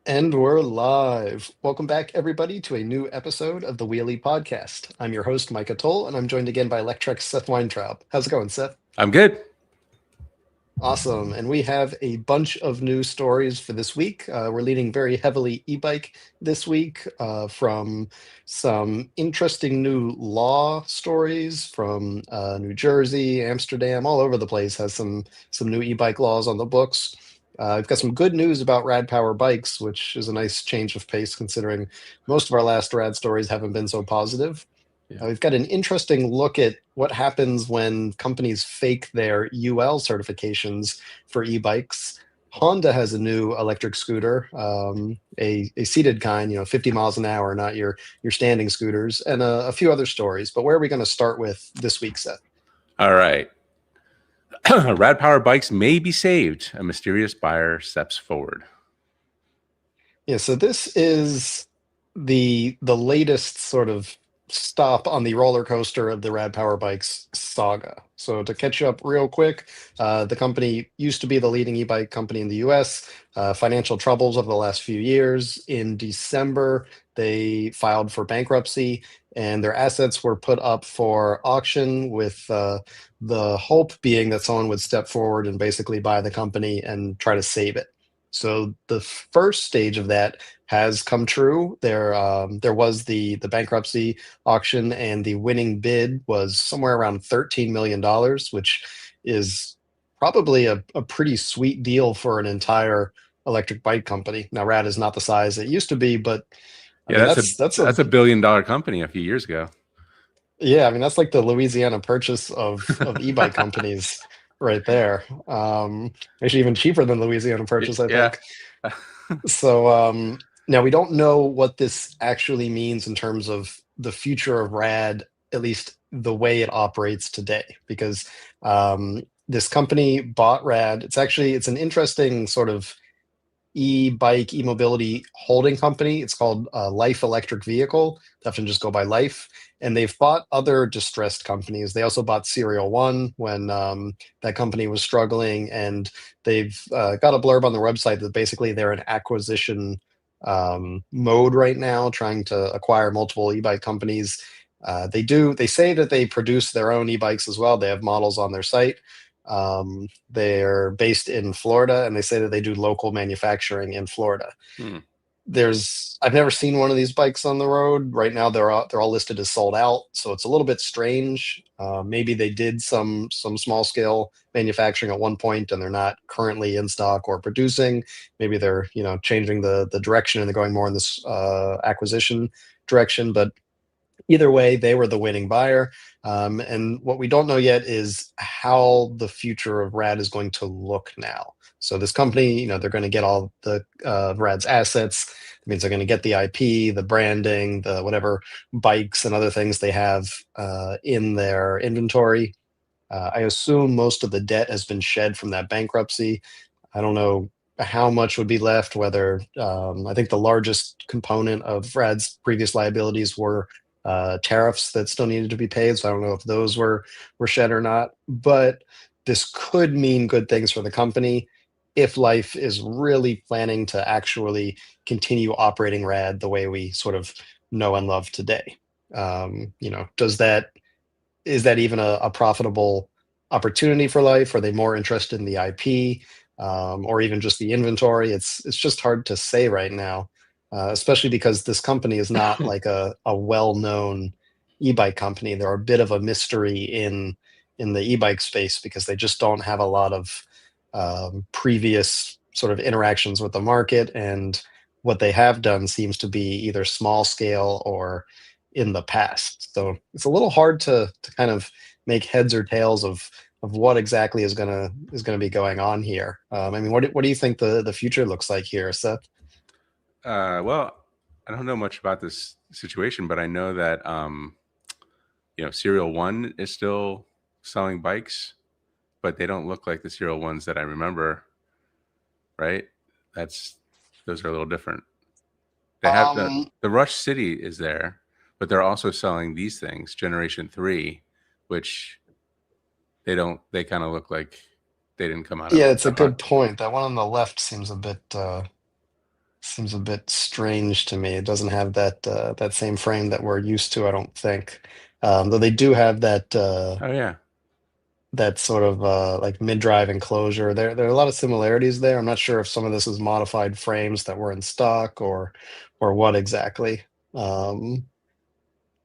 And we're live. Welcome back, everybody, to a new episode of the Wheelie Podcast. I'm your host, Micah Toll, and I'm joined again by Electrek's Seth Weintraub. How's it going, Seth? I'm good. Awesome. And we have a bunch of news stories for this week. We're leaning very heavily e-bike this week from some interesting new law stories from New Jersey, Amsterdam, all over the place has some new e-bike laws on the books. We've got some good news about Rad Power Bikes, which is a nice change of pace considering most of our last Rad stories haven't been so positive. Yeah. We've got an interesting look at what happens when companies fake their UL certifications for e-bikes. Honda has a new electric scooter, a seated kind, 50 miles an hour, not your standing scooters, and a few other stories. But where are we going to start with this week, Seth? All right. Rad Power Bikes may be saved. A mysterious buyer steps forward. Yeah, so this is the latest sort of stop on the roller coaster of the Rad Power Bikes saga. So to catch you up real quick, the company used to be the leading e-bike company in the US. Financial troubles over the last few years. In December, they filed for bankruptcy, and their assets were put up for auction with the hope being that someone would step forward and basically buy the company and try to save it. So the first stage of that has come true. There was the bankruptcy auction, and the winning bid was somewhere around $13 million, which is probably a pretty sweet deal for an entire electric bike company. Now, Rad is not the size it used to be, but I Yeah, mean that's a that's a that's a billion-dollar company a few years ago. yeah, I mean that's like the Louisiana Purchase of e-bike companies right there. Actually, even cheaper than Louisiana Purchase, I Yeah. think. So now we don't know what this actually means in terms of the future of Rad, at least the way it operates today, because this company bought Rad. It's an interesting sort of e-bike, e-mobility holding company. It's called Life Electric Vehicle. They often just go by Life. And they've bought other distressed companies. They also bought Serial One when that company was struggling. And they've got a blurb on their website that basically they're in acquisition mode right now, trying to acquire multiple e-bike companies. They say that they produce their own e-bikes as well. They have models on their site. They're based in Florida, and they say that they do local manufacturing in Florida. Hmm. I've never seen one of these bikes on the road. Right now, they're all listed as sold out, so it's a little bit strange. Maybe they did some small scale manufacturing at one point, and they're not currently in stock or producing. Maybe they're changing the direction and they're going more in this acquisition direction. But either way, they were the winning buyer. And what we don't know yet is how the future of Rad is going to look now. So this company, they're going to get all the Rad's assets. It means they're going to get the IP, the branding, the whatever bikes and other things they have in their inventory. I assume most of the debt has been shed from that bankruptcy. I don't know how much would be left, whether I think the largest component of Rad's previous liabilities were tariffs that still needed to be paid. So I don't know if those were shed or not. But this could mean good things for the company if Life is really planning to actually continue operating Rad the way we sort of know and love today. Does that is that even a profitable opportunity for Life? Are they more interested in the IP or even just the inventory? It's just hard to say right now, especially because this company is not like a well-known e-bike company. They're a bit of a mystery in the e-bike space because they just don't have a lot of previous sort of interactions with the market, and what they have done seems to be either small scale or in the past. So it's a little hard to kind of make heads or tails of what exactly is gonna be going on here. I mean, what do you think the future looks like here, Seth? Well, I don't know much about this situation, but I know that Serial One is still selling bikes, but they don't look like the Serial Ones that I remember. Right? That's those are a little different. They have Um, the Rush City is there, but they're also selling these things, Generation Three, which they don't. They kind of look like they didn't come out yeah, of it's a the heart. good point. That one on the left seems a bit Seems a bit strange to me. It doesn't have that same frame that we're used to, I don't think. Though they do have Oh yeah, that sort of like mid-drive enclosure. There are a lot of similarities there. I'm not sure if some of this is modified frames that were in stock or what exactly. Um,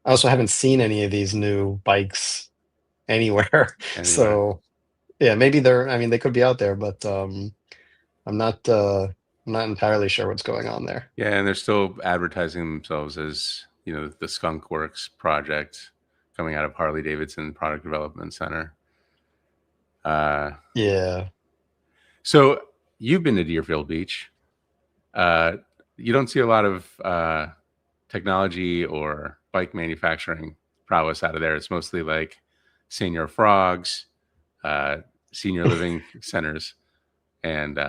I also haven't seen any of these new bikes anywhere. anywhere. So yeah, maybe I mean, they could be out there, but I'm not I'm not entirely sure what's going on there. Yeah, and they're still advertising themselves as, the Skunk Works project coming out of Harley Davidson Product Development Center. Uh, Yeah. so you've been to Deerfield Beach. Uh, you don't see a lot of technology or bike manufacturing prowess out of there. It's mostly like senior frogs, uh, senior living centers, and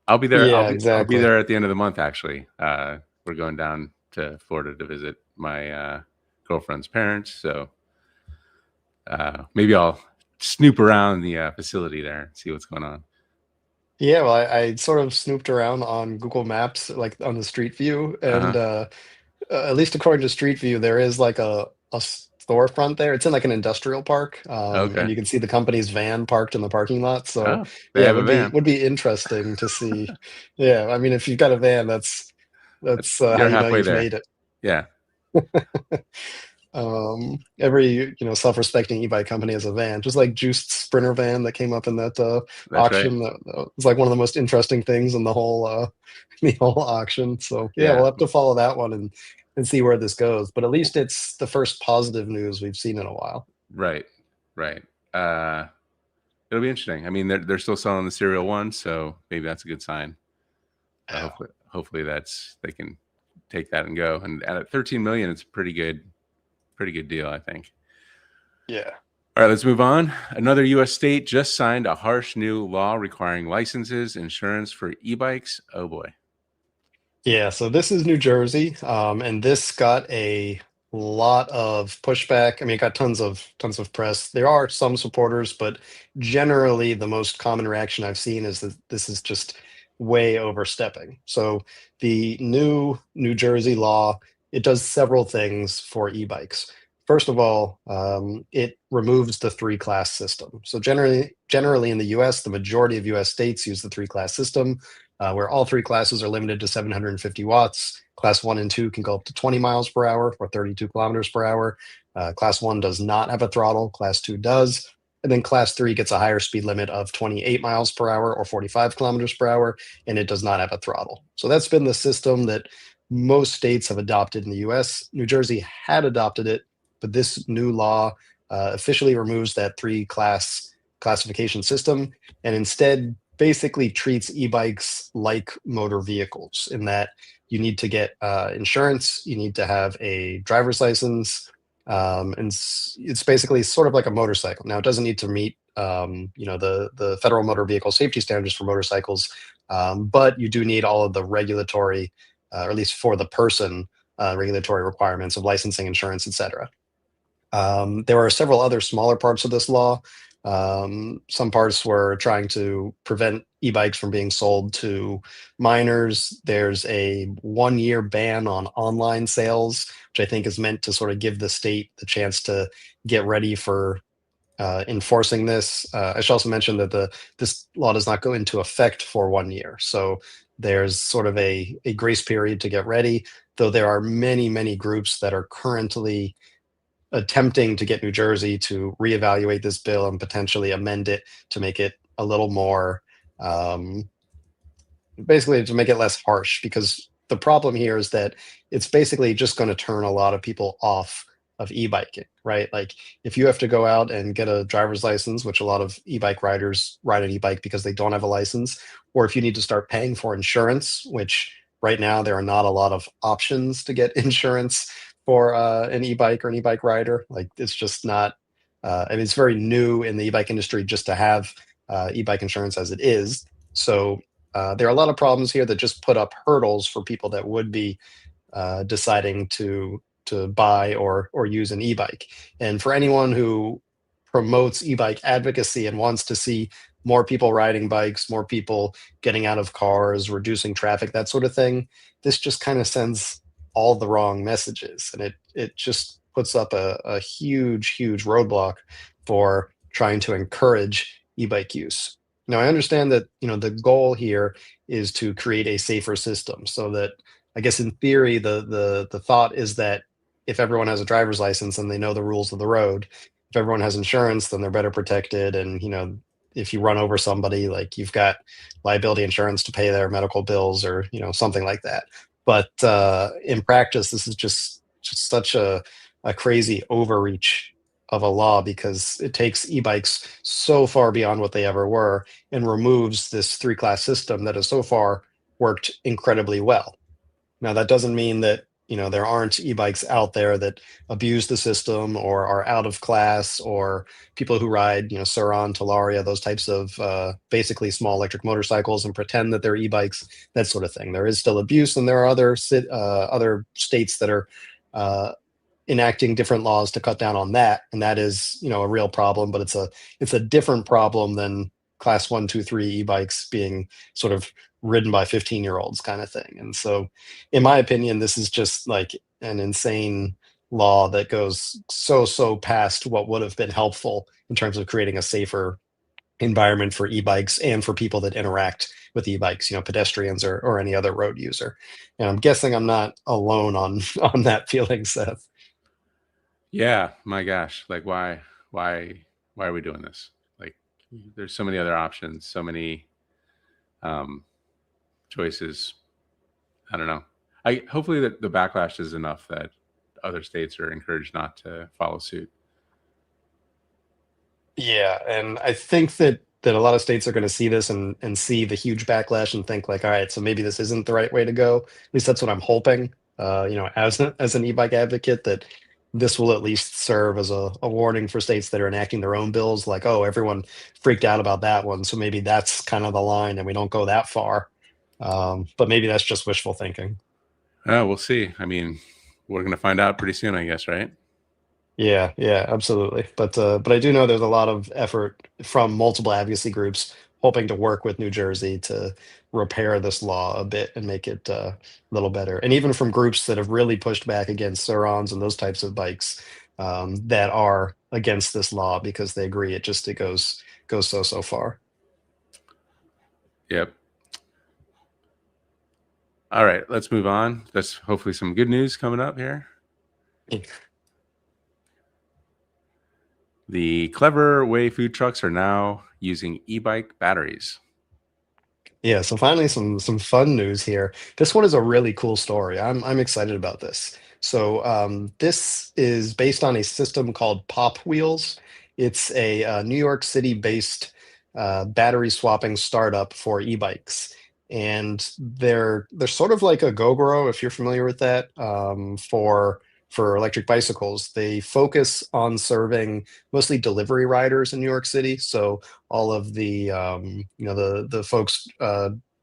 I'll be there. I'll Yeah, be exactly. there at the end of the month. Actually, we're going down to Florida to visit my girlfriend's parents. So maybe I'll snoop around the facility there and see what's going on. Yeah, well, I sort of snooped around on Google Maps, like on the Street View, Uh and huh. at least according to Street View, there is like a storefront there. It's in like an industrial park, and Okay. you can see the company's van parked in the parking lot. So Oh, they yeah, it have a van. would be interesting to see. Yeah, I mean, if you've got a van, that's how You're you know halfway you've there. made it. Yeah, Every self-respecting e-bike company has a van, just like Juiced Sprinter van that came up in that that's right. auction. That was like one of the most interesting things in the whole the whole auction. So yeah, we'll Yeah, have to follow that one and see where this goes. But at least it's the first positive news we've seen in a while. right, right. Uh, it'll be interesting. I mean, they're still selling the Serial One, so maybe that's a good sign. Yeah. Hopefully that's they can take that and go. And at 13 million, it's a pretty good deal, I think. Yeah. All right, let's move on. Another U.S. state just signed a harsh new law requiring licenses, insurance for e-bikes. Oh boy. Yeah, so this is New Jersey, and this got a lot of pushback. I mean, it got tons of press. There are some supporters, but generally, the most common reaction I've seen is that this is just way overstepping. So the new New Jersey law, it does several things for e-bikes. First of all, it removes the three-class system. So generally in the U.S., the majority of U.S. states use the three-class system where all three classes are limited to 750 watts. Class 1 and 2 can go up to 20 miles per hour or 32 kilometers per hour. Class 1 does not have a throttle, Class 2 does. And then Class 3 gets a higher speed limit of 28 miles per hour or 45 kilometers per hour, and it does not have a throttle. So that's been the system that most states have adopted in the US. New Jersey had adopted it, but this new law officially removes that three class classification system and instead basically treats e-bikes like motor vehicles in that you need to get insurance, you need to have a driver's license, and it's basically sort of like a motorcycle. Now it doesn't need to meet the federal motor vehicle safety standards for motorcycles, but you do need all of the regulatory, or at least for the person, regulatory requirements of licensing, insurance, etc. There are several other smaller parts of this law. Some parts were trying to prevent e-bikes from being sold to minors. There's a 1 year ban on online sales, which I think is meant to sort of give the state the chance to get ready for enforcing this. I should also mention that this law does not go into effect for 1 year. So there's sort of a grace period to get ready, though there are many groups that are currently attempting to get New Jersey to reevaluate this bill and potentially amend it to make it a little more, um, basically to make it less harsh. Because the problem here is that it's basically just going to turn a lot of people off of e-biking, right? Like if you have to go out and get a driver's license, which a lot of e-bike riders ride an e-bike because they don't have a license, or if you need to start paying for insurance, which right now there are not a lot of options to get insurance for an e-bike or an e-bike rider. Like it's just not. I mean, it's very new in the e-bike industry just to have e-bike insurance as it is. So there are a lot of problems here that just put up hurdles for people that would be deciding to buy or use an e-bike. And for anyone who promotes e-bike advocacy and wants to see more people riding bikes, more people getting out of cars, reducing traffic, that sort of thing, this just kind of sends all the wrong messages, and it just puts up a huge roadblock for trying to encourage e-bike use. Now, I understand that the goal here is to create a safer system, so that I guess in theory the thought is that if everyone has a driver's license and they know the rules of the road, if everyone has insurance, then they're better protected. And if you run over somebody, like you've got liability insurance to pay their medical bills or something like that. But in practice, this is just such a crazy overreach of a law, because it takes e-bikes so far beyond what they ever were and removes this three-class system that has so far worked incredibly well. Now, that doesn't mean that there aren't e-bikes out there that abuse the system or are out of class, or people who ride Suron, Talaria, those types of basically small electric motorcycles and pretend that they're e-bikes, that sort of thing. There is still abuse, and there are other states that are uh, enacting different laws to cut down on that, and that is a real problem. But it's a different problem than class 1, 2, 3 e-bikes being sort of ridden by 15-year-olds kind of thing. And so, in my opinion, this is just like an insane law that goes so past what would have been helpful in terms of creating a safer environment for e-bikes and for people that interact with e-bikes, pedestrians or any other road user. And I'm guessing I'm not alone on on that feeling, Seth. Yeah, my gosh, like why are we doing this? Like, there's so many other options, so many um, choices. I don't know. I hopefully that the backlash is enough that other states are encouraged not to follow suit. Yeah, and I think that a lot of states are going to see this and see the huge backlash and think like, all right, so maybe this isn't the right way to go. At least that's what I'm hoping. As an e-bike advocate, that this will at least serve as a warning for states that are enacting their own bills. Like, oh, everyone freaked out about that one, so maybe that's kind of the line, and we don't go that far. But maybe that's just wishful thinking. We'll see. I mean, we're going to find out pretty soon, I guess, right? Yeah, yeah, absolutely. But I do know there's a lot of effort from multiple advocacy groups hoping to work with New Jersey to repair this law a bit and make it a little better. And even from groups that have really pushed back against Surons and those types of bikes, that are against this law because they agree it goes so far. Yep. All right, let's move on. That's hopefully some good news coming up here. The Clever Way food trucks are now using e-bike batteries. Yeah, so finally some fun news here. This one is a really cool story. I'm excited about this. So this is based on a system called Pop Wheels. It's a New York City based battery swapping startup for e-bikes. And they're sort of like a Gogoro, if you're familiar with that, for electric bicycles. They focus on serving mostly delivery riders in New York City. So all of the the folks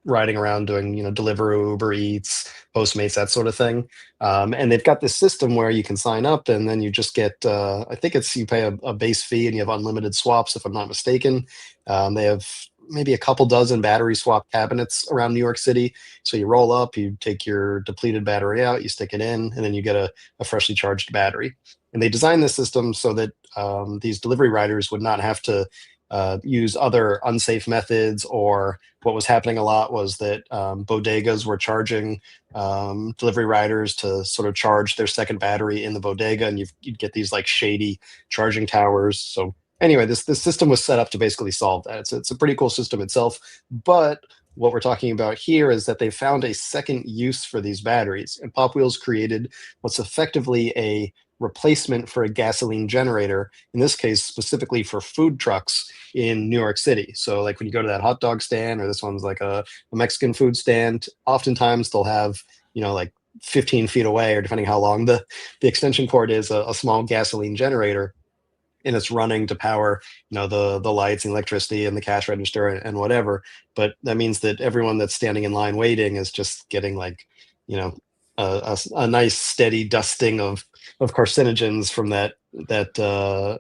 riding around doing Deliveroo, Uber Eats, Postmates, that sort of thing. And they've got this system where you can sign up and then you just get I think it's you pay a base fee and you have unlimited swaps, if I'm not mistaken. They have maybe a couple dozen battery swap cabinets around New York City. So you roll up, you take your depleted battery out, you stick it in, and then you get a freshly charged battery. And they designed this system so that these delivery riders would not have to use other unsafe methods. Or what was happening a lot was that bodegas were charging delivery riders to sort of charge their second battery in the bodega, and you'd get these like shady charging towers. So anyway, this system was set up to basically solve that. It's a pretty cool system itself, but what we're talking about here is that they found a second use for these batteries, and Pop Wheels created what's effectively a replacement for a gasoline generator, in this case specifically for food trucks in New York City. So like when you go to that hot dog stand, or this one's like a Mexican food stand, oftentimes they'll have like 15 feet away, or depending how long the extension cord is, a small gasoline generator, and it's running to power the lights and electricity and the cash register and whatever. But that means that everyone that's standing in line waiting is just getting like you know a nice steady dusting of carcinogens from that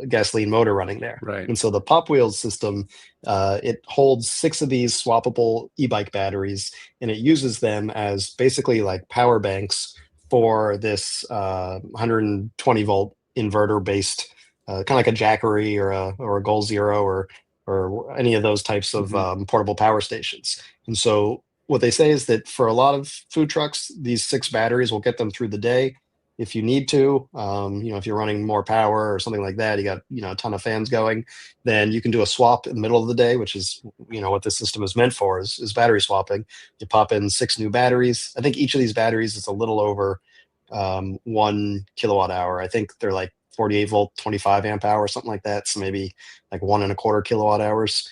gasoline motor running there. Right. And so the Pop Wheels system, it holds 6 of these swappable e-bike batteries, and it uses them as basically like power banks for this 120 volt inverter based, kind of like a Jackery or a Goal Zero or any of those types of Hmm. portable power stations. And so what they say is that for a lot of food trucks, these 6 batteries will get them through the day. If you need to, if you're running more power or something like that, you got, a ton of fans going, then you can do a swap in the middle of the day, which is, what this system is meant for is battery swapping. You pop in 6 new batteries. I think each of these batteries is a little over 1 kilowatt hour. I think they're like 48 volt, 25 amp hour, something like that. So maybe like 1.25 kilowatt hours.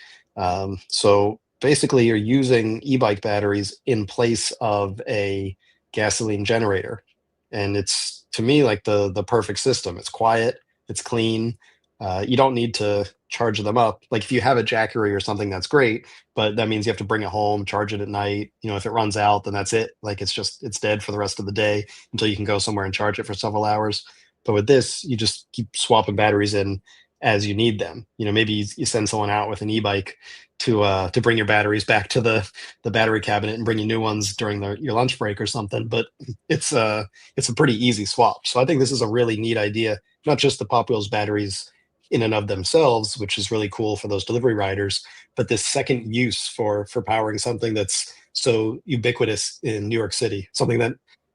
So basically, you're using e-bike batteries in place of a gasoline generator, and it's to me like the perfect system. It's quiet, it's clean. You don't need to charge them up. Like if you have a Jackery or something, that's great, but that means you have to bring it home, charge it at night. If it runs out, then that's it. Like it's dead for the rest of the day until you can go somewhere and charge it for several hours. But with this, you just keep swapping batteries in as you need them. Maybe you send someone out with an e-bike to bring your batteries back to the battery cabinet and bring you new ones during your lunch break or something. But it's a pretty easy swap. So I think this is a really neat idea. Not just the Pop Wheels batteries in and of themselves, which is really cool for those delivery riders, but this second use for powering something that's so ubiquitous in New York City, something that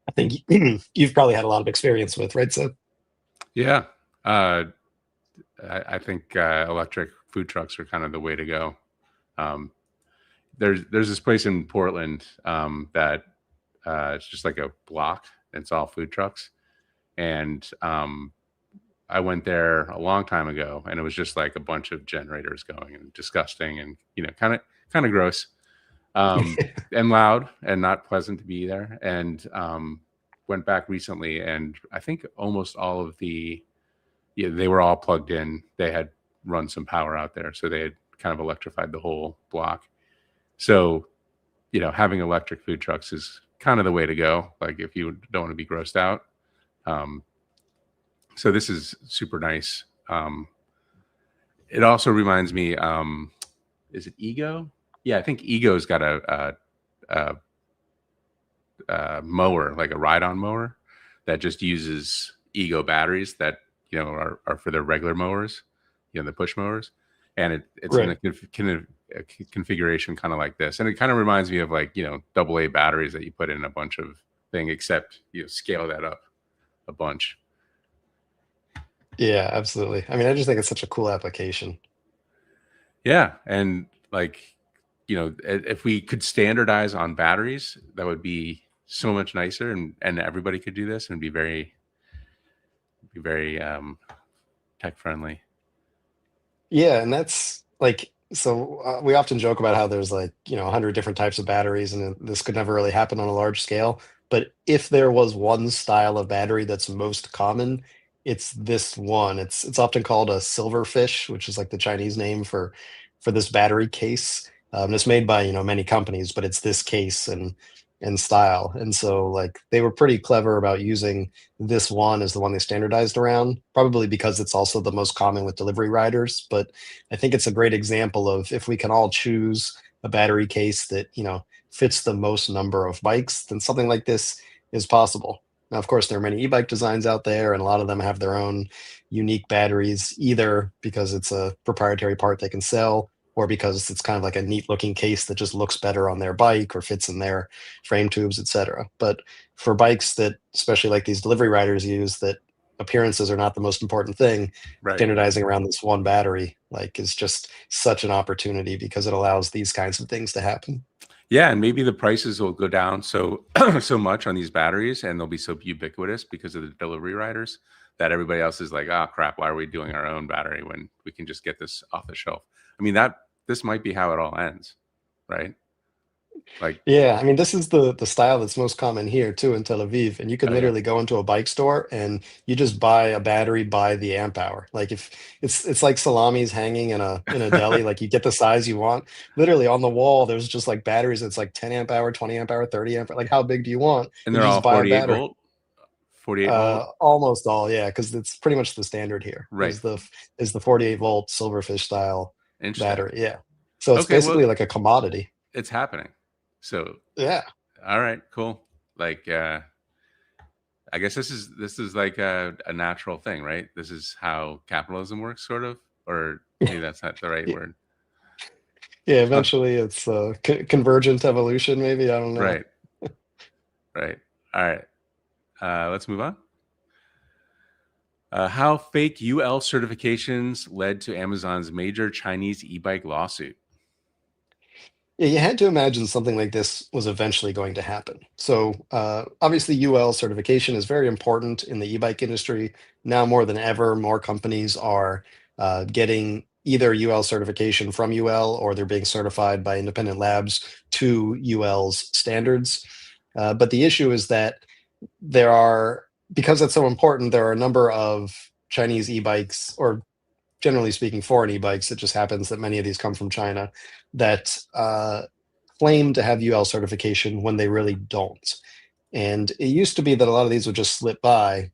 I think you've probably had a lot of experience with, right? So Yeah. Uh, I think electric food trucks are kind of the way to go. Um, there's this place in Portland that it's just like a block. It's all food trucks, and I went there a long time ago, and it was just like a bunch of generators going and disgusting, and kind of gross, and loud, and not pleasant to be there. And went back recently, and I think almost all of they were all plugged in. They had run some power out there, so they had kind of electrified the whole block. So, having electric food trucks is kind of the way to go. Like if you don't want to be grossed out. Um, so this is super nice. It also reminds me, is it Ego? Yeah, I think Ego's got a, mower, like a ride-on mower that just uses Ego batteries that are for their regular mowers, the push mowers, and it's in right. a configuration kind of like this, and it kind of reminds me of like AA batteries that you put in a bunch of thing, except you scale that up a bunch. Yeah, absolutely. I mean, I just think it's such a cool application. Yeah, and like if we could standardize on batteries, that would be so much nicer, and everybody could do this and be very tech friendly. Yeah, and that's like so we often joke about how there's like, 100 different types of batteries and this could never really happen on a large scale. But if there was one style of battery that's most common, it's this one. It's often called a silverfish, which is like the Chinese name for this battery case. It's made by, many companies, but it's this case and style. And so like they were pretty clever about using this one as the one they standardized around, probably because it's also the most common with delivery riders. But I think it's a great example of if we can all choose a battery case that, fits the most number of bikes, then something like this is possible. Now, of course, there are many e-bike designs out there, and a lot of them have their own unique batteries, either because it's a proprietary part they can sell, or because it's kind of like a neat looking case that just looks better on their bike or fits in their frame tubes, etc. But for bikes that, especially like these delivery riders use, that appearances are not the most important thing, Right. standardizing around this one battery like is just such an opportunity because it allows these kinds of things to happen. Yeah, and maybe the prices will go down so so much on these batteries, and they'll be so ubiquitous because of the delivery riders that everybody else is like, "Oh crap, why are we doing our own battery when we can just get this off the shelf?" I mean, that this might be how it all ends, right? Like, Yeah, I mean, this is the style that's most common here too in Tel Aviv, and you can oh yeah, literally go into a bike store and you just buy a battery by the amp hour. Like if it's like salamis hanging in a deli, like you get the size you want. Literally on the wall, there's just like batteries that's like 10 amp hour, 20 amp hour, 30 amp hour. Like how big do you want? and And they're you all just buy a 48 battery. volt, 48 volt, Almost all, yeah, because it's pretty much the standard here right? is the 48-volt silverfish style Interesting. battery. Yeah. So it's Okay, well, basically like a commodity. it's happening. So, Yeah. all right, cool. Like, I guess this is like a natural thing, right? This is how capitalism works, sort of, or maybe that's not the right word. Yeah, Huh. eventually it's convergent evolution, maybe. I don't know. Right, right. All right. Let's move on. How fake UL certifications led to Amazon's major Chinese e-bike lawsuit. Yeah, you had to imagine something like this was eventually going to happen. So obviously, UL certification is very important in the e-bike industry. Now more than ever, more companies are getting either UL certification from UL or they're being certified by independent labs to UL's standards. But the issue is that there are, because that's so important, there are a number of Chinese e-bikes, or generally speaking, foreign e-bikes. It just happens that many of these come from China that claim to have UL certification when they really don't. And it used to be that a lot of these would just slip by,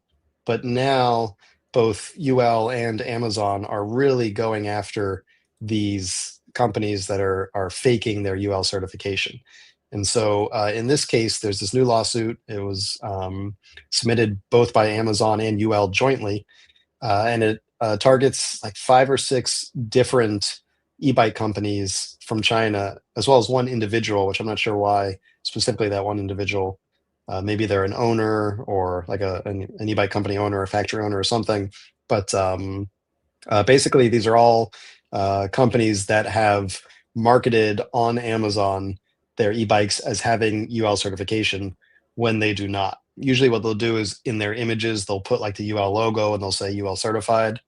but now both UL and Amazon are really going after these companies that are faking their UL certification. And so in this case, there's this new lawsuit. It was submitted both by Amazon and UL jointly, and it targets like five or six different e-bike companies from China, as well as one individual, which I'm not sure why specifically that one individual. Maybe they're an owner or like an e-bike company owner, a factory owner, or something. But basically, these are all companies that have marketed on Amazon their e-bikes as having UL certification when they do not. Usually, what they'll do is in their images, they'll put like the UL logo and they'll say UL certified.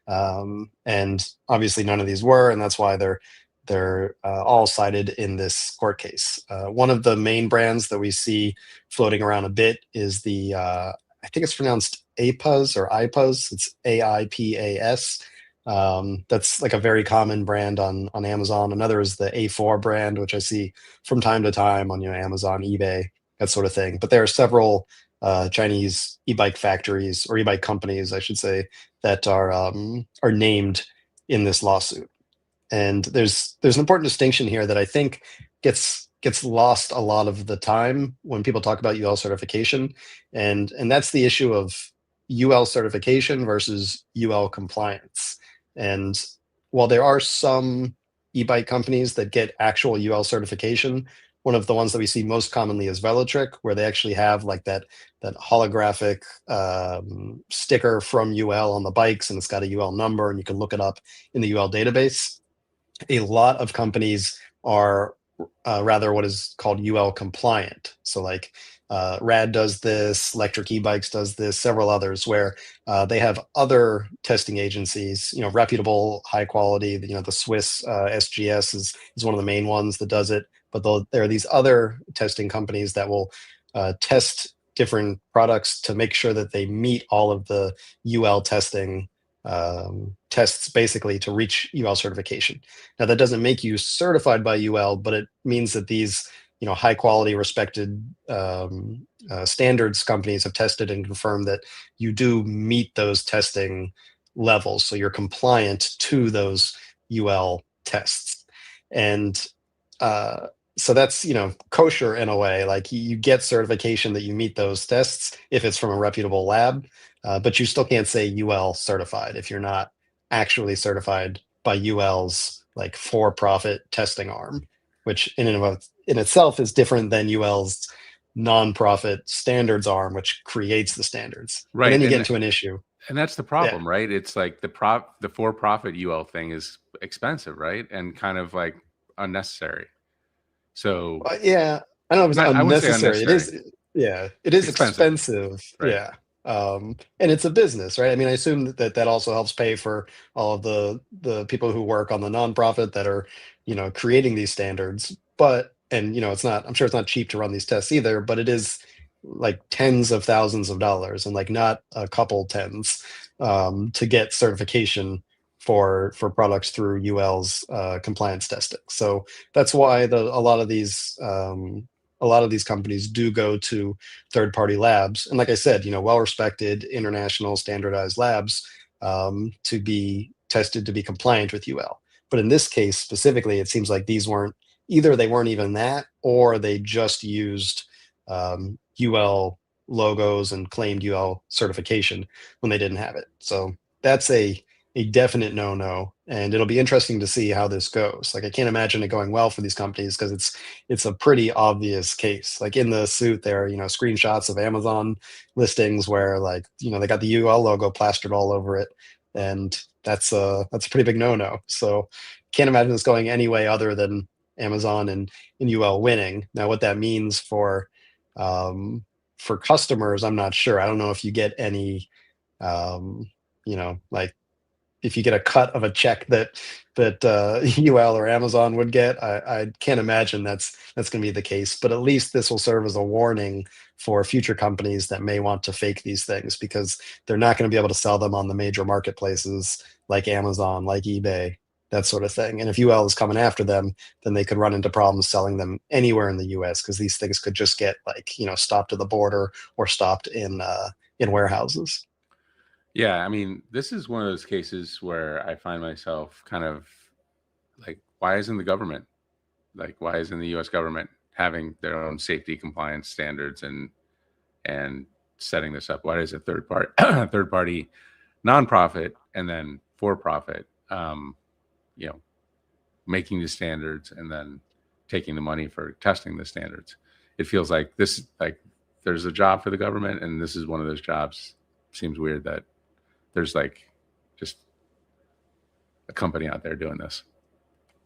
And obviously, none of these were, and that's why they're all cited in this court case. One of the main brands that we see floating around a bit is the I think it's pronounced APAS or IPAS. It's AIPAS. That's like a very common brand on Amazon. Another is the A4 brand, which I see from time to time on Amazon, eBay, that sort of thing. But there are several Chinese e-bike factories or e-bike companies, I should say, that are named in this lawsuit. And there's an important distinction here that I think gets lost a lot of the time when people talk about UL certification, and that's the issue of UL certification versus UL compliance. And while there are some e-bike companies that get actual UL certification, one of the ones that we see most commonly is Velotric, where they actually have like that holographic sticker from UL on the bikes, and it's got a UL number, and you can look it up in the UL database. A lot of companies are rather what is called UL compliant. So like Rad does this, Electrek e-bikes does this, several others where they have other testing agencies, reputable, high quality. The Swiss SGS is one of the main ones that does it. But there are these other testing companies that will test different products to make sure that they meet all of the UL testing tests basically to reach UL certification. Now that doesn't make you certified by UL, but it means that these high quality, respected standards companies have tested and confirmed that you do meet those testing levels, so you're compliant to those UL tests, and so that's kosher in a way. Like you get certification that you meet those tests if it's from a reputable lab, but you still can't say UL certified if you're not actually certified by UL's like for-profit testing arm, which in itself is different than UL's non-profit standards arm, which creates the standards. And then Right, you get and into an issue. that's the Yeah. problem, right? It's like the for profit UL thing is expensive, right, and kind of like unnecessary. So Yeah, I don't know if it's not, I wouldn't say unnecessary. It unnecessary. is, yeah, it It's is expensive, expensive. right? Yeah. And it's a business, right? I mean, I assume that also helps pay for all of the people who work on the nonprofit that are, creating these standards. But and it's not, I'm sure it's not cheap to run these tests either, but it is like tens of thousands of dollars, and like not a couple tens, to get certification for products through UL's compliance testing. So that's why a lot of these companies do go to third party labs, and like I said, well respected international standardized labs, to be tested to be compliant with UL. But in this case specifically, it seems like these weren't, either they weren't even that, or they just used UL logos and claimed UL certification when they didn't have it. So that's a definite no-no, and it'll be interesting to see how this goes. Like I can't imagine it going well for these companies because it's a pretty obvious case. Like in the suit there are, screenshots of Amazon listings where, like, they got the UL logo plastered all over it, and that's a pretty big no-no. So can't imagine this going any way other than Amazon and UL winning. Now, what that means for customers, I'm not sure. I don't know if you get any, like if you get a cut of a check that UL or Amazon would get. I can't imagine that's going to be the case. But at least this will serve as a warning for future companies that may want to fake these things, because they're not going to be able to sell them on the major marketplaces like Amazon, like eBay, that sort of thing. And if UL is coming after them, then they could run into problems selling them anywhere in the US, because these things could just get, like, stopped at the border or stopped in warehouses. Yeah, I mean, this is one of those cases where I find myself kind of like, why isn't the government, like, why isn't the U.S. government having their own safety compliance standards and setting this up? Why is it third party, third party, nonprofit, and then for profit, you know, making the standards and then taking the money for testing the standards? It feels like this, like there's a job for the government, and this is one of those jobs. Seems weird that there's like just a company out there doing this.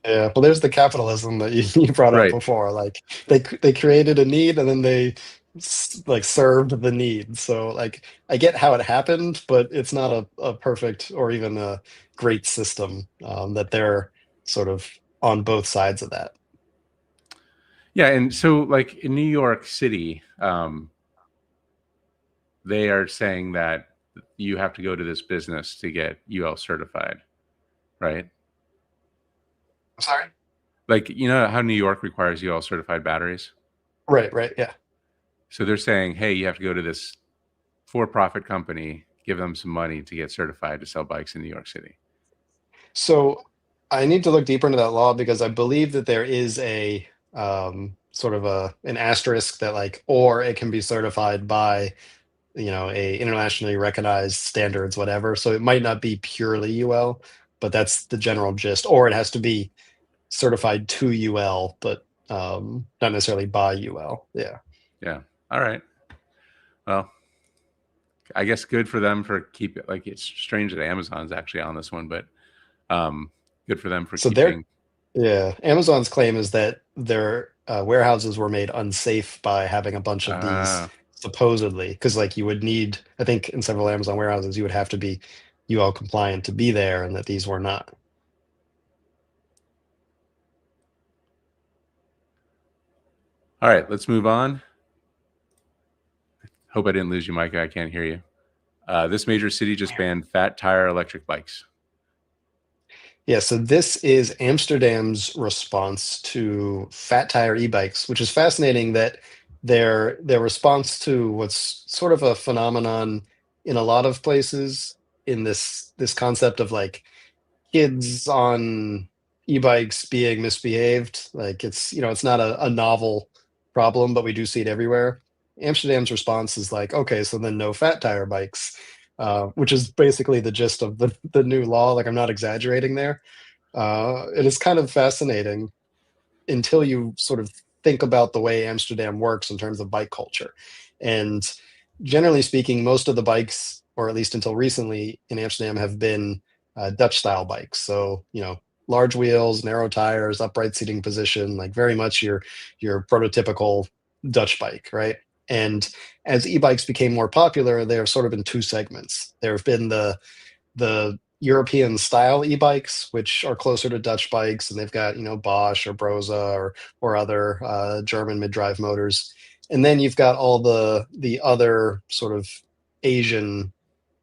Yeah, well, there's the capitalism that you brought up Right. before. Like they created a need, and then they like served the need. So like I get how it happened, but it's not a perfect or even a great system, that they're sort of on both sides of that. Yeah, and so like in New York City, they are saying that you have to go to this business to get UL certified, right? I'm sorry. Like, you know how New York requires UL certified batteries? Right, right, yeah. So they're saying, hey, you have to go to this for-profit company, give them some money to get certified to sell bikes in New York City. So I need to look deeper into that law, because I believe that there is a sort of an asterisk that, like, or it can be certified by, a internationally recognized standards, whatever. So it might not be purely UL, but that's the general gist. Or it has to be certified to UL, but not necessarily by UL. Yeah. Yeah. All right. Well, I guess good for them for keep it. Like, it's strange that Amazon's actually on this one, but um, good for them for So they're keeping. Yeah, Amazon's claim is that their warehouses were made unsafe by having a bunch of these, Uh, supposedly, because like you would need, I think in several Amazon warehouses, you would have to be UL compliant to be there, and that these were not. all right, let's move on. Hope I didn't lose you, Micah. I can't hear you. This major city just banned fat tire electric bikes. Yeah, so this is Amsterdam's response to fat tire e-bikes, which is fascinating that their response to what's sort of a phenomenon in a lot of places, in this concept of like kids on e-bikes being misbehaved. Like it's not a novel problem, but we do see it everywhere. Amsterdam's response is like, okay, so then no fat tire bikes, which is basically the gist of the new law. Like I'm not exaggerating there. It is kind of fascinating until you sort of think about the way Amsterdam works in terms of bike culture. And generally speaking, most of the bikes, or at least until recently in Amsterdam, have been Dutch style bikes. So, large wheels, narrow tires, upright seating position, like very much your prototypical Dutch bike, right? And as e-bikes became more popular, they are sort of in two segments. There have been the European style e-bikes, which are closer to Dutch bikes, and they've got, Bosch or Brose or other German mid-drive motors. And then you've got all the other sort of Asian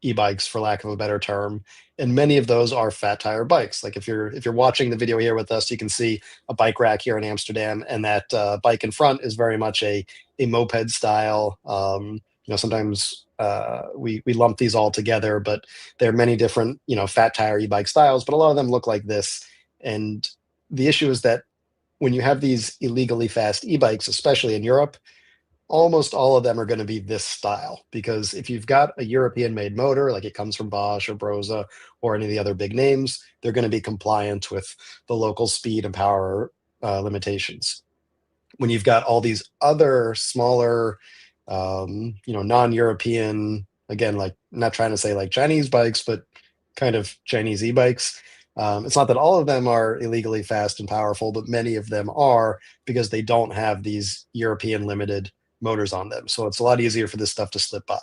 e-bikes, for lack of a better term. And many of those are fat tire bikes. Like if you're watching the video here with us, you can see a bike rack here in Amsterdam, and that bike in front is very much a moped style. Sometimes we lump these all together, but there are many different, fat tire e-bike styles, but a lot of them look like this. And the issue is that when you have these illegally fast e-bikes, especially in Europe, almost all of them are going to be this style, because if you've got a European made motor, like it comes from Bosch or Brose or any of the other big names, they're going to be compliant with the local speed and power limitations. When you've got all these other smaller, non-European, again, like I'm not trying to say like Chinese bikes, but kind of Chinese e-bikes. It's not that all of them are illegally fast and powerful, but many of them are, because they don't have these European limited motors on them. So it's a lot easier for this stuff to slip by.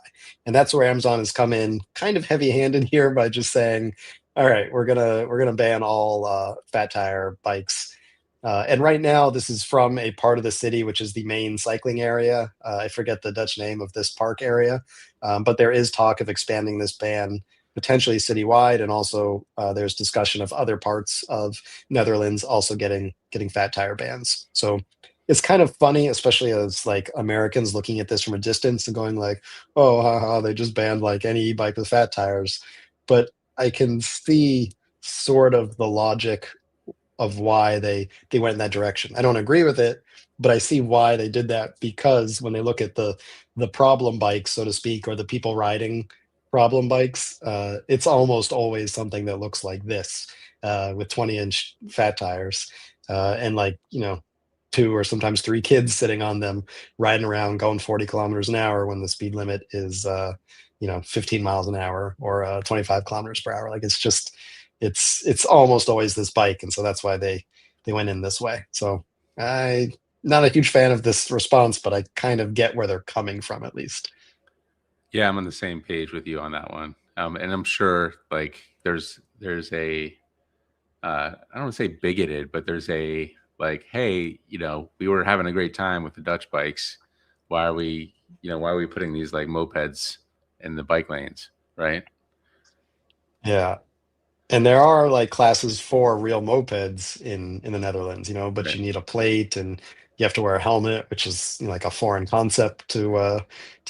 And that's where Amazon has come in kind of heavy-handed here by just saying, all right, we're gonna ban all fat tire bikes. And right now, this is from a part of the city which is the main cycling area. I forget the Dutch name of this park area, but there is talk of expanding this ban potentially citywide, and also there's discussion of other parts of Netherlands also getting fat tire bans. So it's kind of funny, especially as like Americans looking at this from a distance and going like, "Oh, haha, they just banned like any e-bike with fat tires." But I can see sort of the logic of why they went in that direction. I don't agree with it, but I see why they did that, because when they look at the problem bikes, so to speak, or the people riding problem bikes, it's almost always something that looks like this, with 20-inch fat tires, and like, two or sometimes three kids sitting on them, riding around going 40 kilometers an hour when the speed limit is 15 miles an hour, or 25 kilometers per hour. Like it's almost always this bike, and so that's why they went in this way. So I not a huge fan of this response, but I kind of get where they're coming from, at least. Yeah, I'm on the same page with you on that one. And I'm sure like there's a I don't want to say bigoted, but there's a like, hey, we were having a great time with the Dutch bikes. Why are we, why are we putting these like mopeds in the bike lanes, right? Yeah. And there are like classes for real mopeds in the Netherlands, but Right. you need a plate, and you have to wear a helmet, which is, like a foreign concept to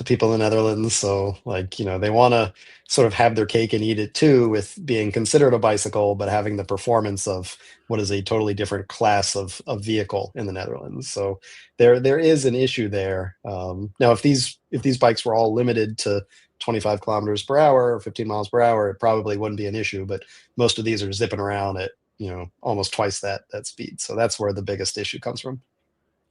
people in the Netherlands. So like, they want to sort of have their cake and eat it too, with being considered a bicycle, but having the performance of what is a totally different class of vehicle in the Netherlands. So there is an issue there. Now, if these bikes were all limited to 25 kilometers per hour or 15 miles per hour, it probably wouldn't be an issue. But most of these are zipping around at, almost twice that speed. So that's where the biggest issue comes from.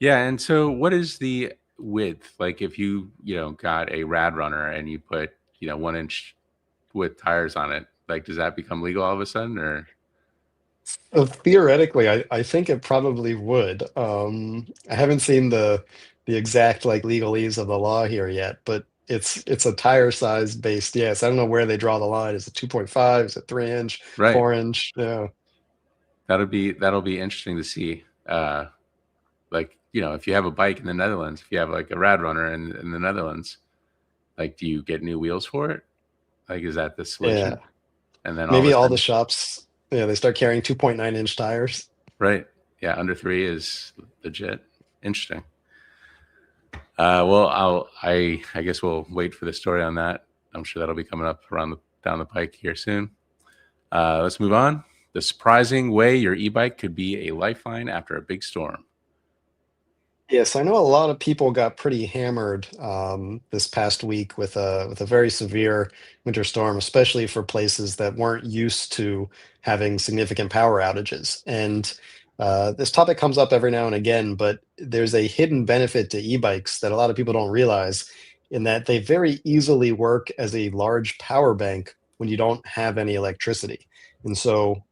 Yeah, and so what is the width? Like if you, got a rad runner and you put, 1 inch width tires on it, like does that become legal all of a sudden or Theoretically, I think it probably would. I haven't seen the exact like legalese of the law here yet, but it's a tire size based. Yes, I don't know where they draw the line. Is it 2.5? Is it 3 inch, right? 4 inch? Yeah. That'll be interesting to see. Like, if you have a bike in the Netherlands, if you have like a rad runner in the Netherlands, like do you get new wheels for it? Like is that the Yeah. solution? And then all of Maybe a all the sudden, shops, yeah, they start carrying 2.9-inch tires. right? Yeah, under 3 is legit. Interesting. Well, I guess we'll wait for the story on that. I'm sure that'll be coming up down the pike here soon. Let's move on. The surprising way your e-bike could be a lifeline after a big storm. Yes, I know a lot of people got pretty hammered this past week with a very severe winter storm, especially for places that weren't used to having significant power outages. And this topic comes up every now and again, but there's a hidden benefit to e-bikes that a lot of people don't realize, in that they very easily work as a large power bank when you don't have any electricity. And so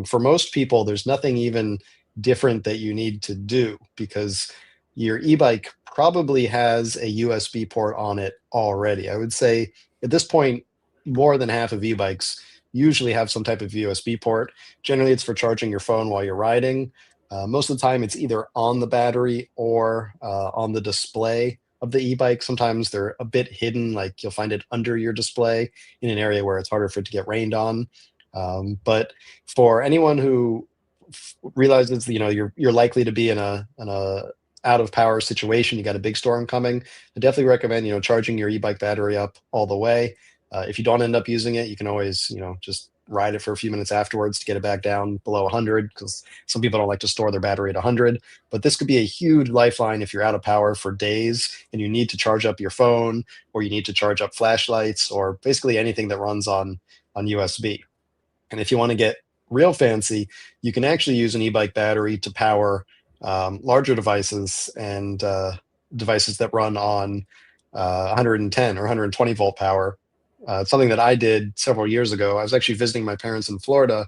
for most people, there's nothing even different that you need to do, because your e-bike probably has a USB port on it already. I would say at this point, more than half of e-bikes usually have some type of USB port. Generally, it's for charging your phone while you're riding. Most of the time, it's either on the battery or on the display of the e-bike. Sometimes they're a bit hidden, like you'll find it under your display in an area where it's harder for it to get rained on. But for anyone who realizes, you're likely to be in a out of power situation, you got a big storm coming, I definitely recommend charging your e-bike battery up all the way. If you don't end up using it, you can always just ride it for a few minutes afterwards to get it back down below 100, because some people don't like to store their battery at 100. But this could be a huge lifeline if you're out of power for days and you need to charge up your phone, or you need to charge up flashlights, or basically anything that runs on USB. And if you want to get real fancy, you can actually use an e-bike battery to power larger devices, and devices that run on 110 or 120 volt power. It's something that I did several years ago. I was actually visiting my parents in Florida,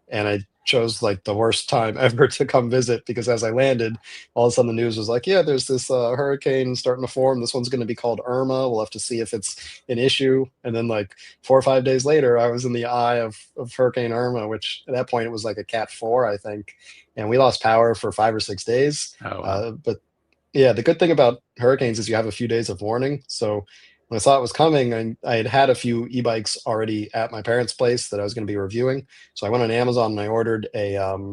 and I chose like the worst time ever to come visit, because as I landed, all of a sudden the news was like, yeah, there's this hurricane starting to form. This one's going to be called Irma. We'll have to see if it's an issue. And then like 4 or 5 days later, I was in the eye of Hurricane Irma, which at that point it was like a Cat 4, I think. And we lost power for 5 or 6 days. Oh wow. But yeah, the good thing about hurricanes is you have a few days of warning. So when I saw it was coming, I had had a few e-bikes already at my parents' place that I was going to be reviewing. So I went on Amazon and I ordered a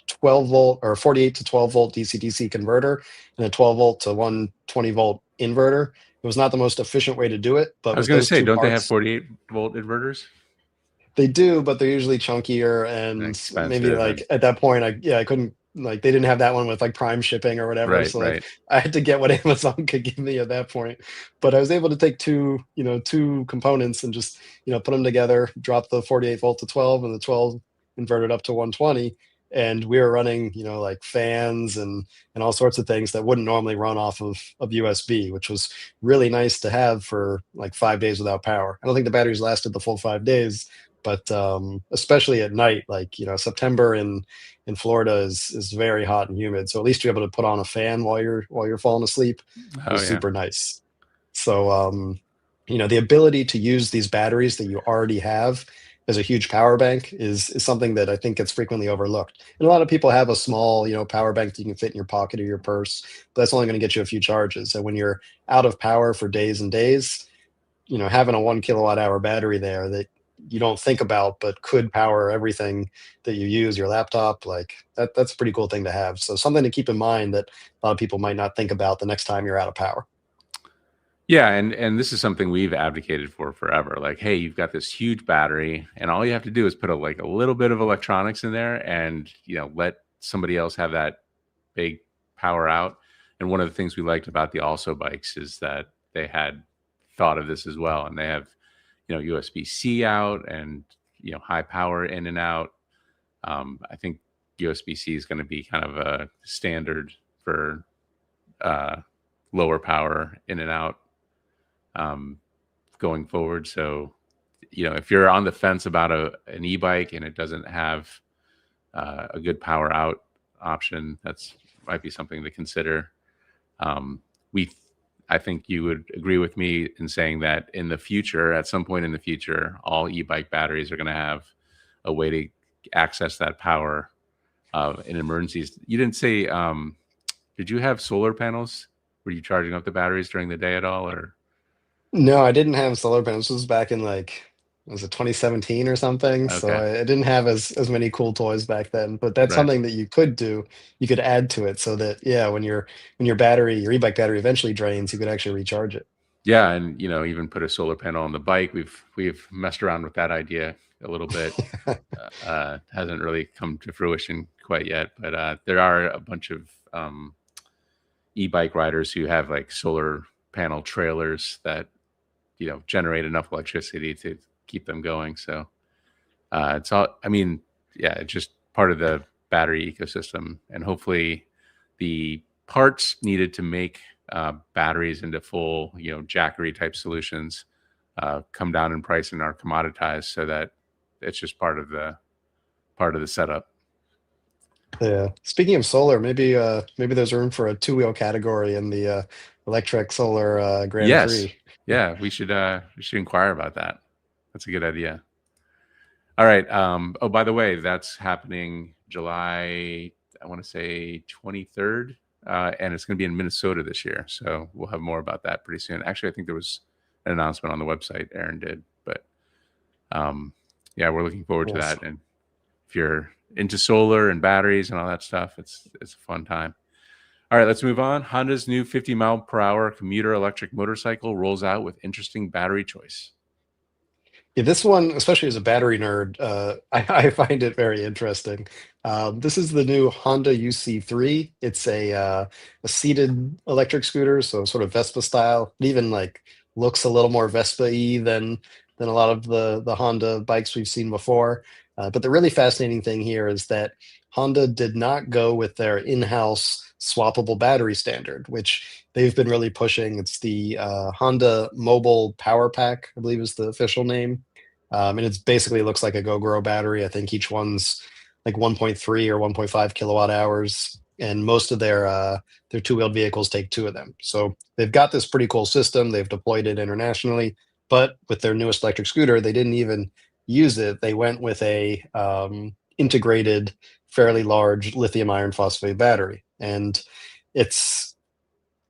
12 volt or 48 to 12 volt DC-DC converter and a 12 volt to 120 volt inverter. It was not the most efficient way to do it, I but was with going to those say, two don't they have parts, 48-volt inverters? they do, but they're usually chunkier, And and maybe expensive like and at that point, I couldn't, like, they didn't have that one with like Prime shipping or whatever. right, So like right. I had to get what Amazon could give me at that point. But I was able to take two components and just put them together, drop the 48 volt to 12 and the 12 inverted up to 120, and we were running like fans and all sorts of things that wouldn't normally run off of USB, which was really nice to have for like 5 days without power. I don't think the batteries lasted the full 5 days, but especially at night, like September in Florida is very hot and humid, so at least you're able to put on a fan while you're falling asleep Oh was yeah. super nice. So the ability to use these batteries that you already have as a huge power bank is something that I think gets frequently overlooked. And a lot of people have a small power bank that you can fit in your pocket or your purse, but that's only going to get you a few charges. And when you're out of power for days and days, having a 1 kilowatt hour battery there that you don't think about but could power everything that you use, your laptop, like that's a pretty cool thing to have. So something to keep in mind that a lot of people might not think about the next time you're out of power. Yeah, and this is something we've advocated for forever. Like, hey, you've got this huge battery, and all you have to do is put a little bit of electronics in there, and let somebody else have that big power out. And one of the things we liked about the Also bikes is that they had thought of this as well, and they have USB-C out and high power in and out. I think USB-C is going to be kind of a standard for uh, lower power in and out um, going forward. So, if you're on the fence about an e-bike and it doesn't have a good power out option, that's might be something to consider. Um, we, I think you would agree with me in saying that in the future, at some point in the future, all e-bike batteries are going to have a way to access that power in emergencies. You didn't say, did you have solar panels? Were you charging up the batteries during the day at all, or? No, I didn't have solar panels. This was back in like, was it 2017 or something? So Okay, I didn't have as many cool toys back then. But that's right. something that you could do. You could add to it so that, yeah, your e-bike battery eventually drains, you could actually recharge it. Yeah, and even put a solar panel on the bike. We've messed around with that idea a little bit. Hasn't really come to fruition quite yet, but there are a bunch of e-bike riders who have like solar panel trailers that generate enough electricity to keep them going. So it's all. I mean, yeah, it's just part of the battery ecosystem, and hopefully, the parts needed to make batteries into full, Jackery type solutions come down in price and are commoditized, so that it's just part of the setup. Yeah. Speaking of solar, maybe there's room for a two-wheel category in the Electrek Solar Grand Yes, Prix. yeah, we should inquire about that. That's a good idea. All right. Oh, by the way, that's happening July, I want to say 23rd, and it's going to be in Minnesota this year. So we'll have more about that pretty soon. Actually, I think there was an announcement on the website. Aaron did, but um, yeah, we're looking forward to Yes. that. And if you're into solar and batteries and all that stuff, it's a fun time. All right, let's move on. Honda's new 50 mile per hour commuter electric motorcycle rolls out with interesting battery choice. Yeah, this one, especially as a battery nerd, I find it very interesting. This is the new Honda UC3. It's a seated electric scooter, so sort of Vespa style. It even like looks a little more Vespa-y than a lot of the Honda bikes we've seen before. But the really fascinating thing here is that Honda did not go with their in-house swappable battery standard, which they've been really pushing. It's the Honda Mobile Power Pack, I believe is the official name. And it's basically looks like a GoGro battery. I think each one's like 1.3 or 1.5 kilowatt hours, and most of their two-wheeled vehicles take two of them. So they've got this pretty cool system. They've deployed it internationally, but with their newest electric scooter, they didn't even use it. They went with a integrated, fairly large lithium iron phosphate battery, and it's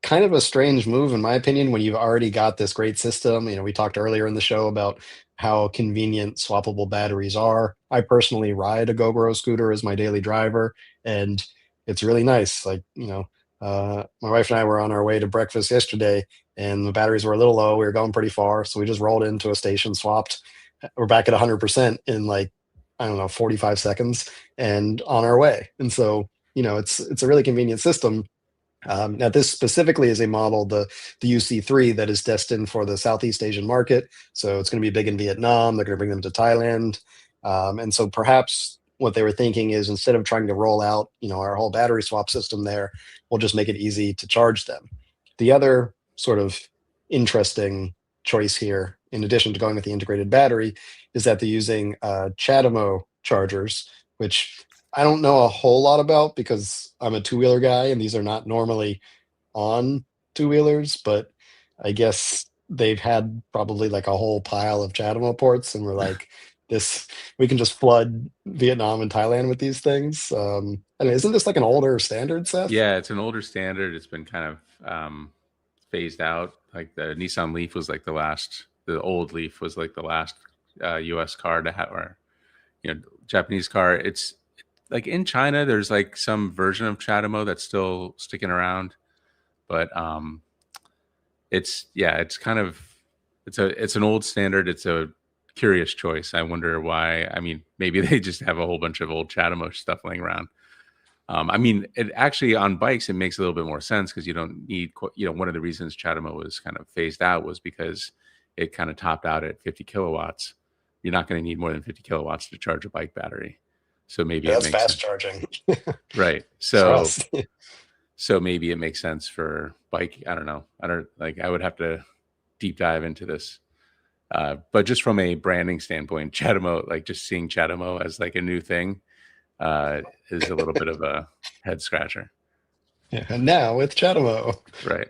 kind of a strange move, in my opinion, when you've already got this great system. You know, we talked earlier in the show about how convenient swappable batteries are. I personally ride a GoGro scooter as my daily driver, and it's really nice. Like, my wife and I were on our way to breakfast yesterday, and the batteries were a little low. We were going pretty far, so we just rolled into a station, swapped. We're back at 100% in like, I don't know, 45 seconds and on our way. And so, it's a really convenient system. Now, this specifically is a model, the UC3, that is destined for the Southeast Asian market. So it's going to be big in Vietnam. They're going to bring them to Thailand, and so perhaps what they were thinking is instead of trying to roll out, our whole battery swap system there, we'll just make it easy to charge them. The other sort of interesting choice here, in addition to going with the integrated battery, is that they're using CHAdeMO chargers, which I don't know a whole lot about because I'm a two-wheeler guy and these are not normally on two-wheelers, but I guess they've had probably like a whole pile of CHAdeMO ports and we're like, this, we can just flood Vietnam and Thailand with these things. I mean, isn't this like an older standard, Seth? Yeah, it's an older standard. It's been kind of phased out. Like the Nissan Leaf was like the last. The old Leaf was like the last U.S. car to have, or Japanese car. It's like in China, there's like some version of CHAdeMO that's still sticking around, but it's kind of it's an old standard. It's a curious choice. I wonder why. I mean, maybe they just have a whole bunch of old CHAdeMO stuff laying around. I mean, it actually on bikes it makes a little bit more sense because you don't need, one of the reasons CHAdeMO was kind of phased out was because it kind of topped out at 50 kilowatts. You're not going to need more than 50 kilowatts to charge a bike battery, so maybe Yeah, it that's makes fast sense. charging Right. for So us. so maybe it makes sense for bike. I don't know. I don't like. I would have to deep dive into this. But just from a branding standpoint, CHAdeMO, like just seeing CHAdeMO as like a new thing, uh, is a little bit of a head scratcher. Yeah, and now with CHAdeMO. Right.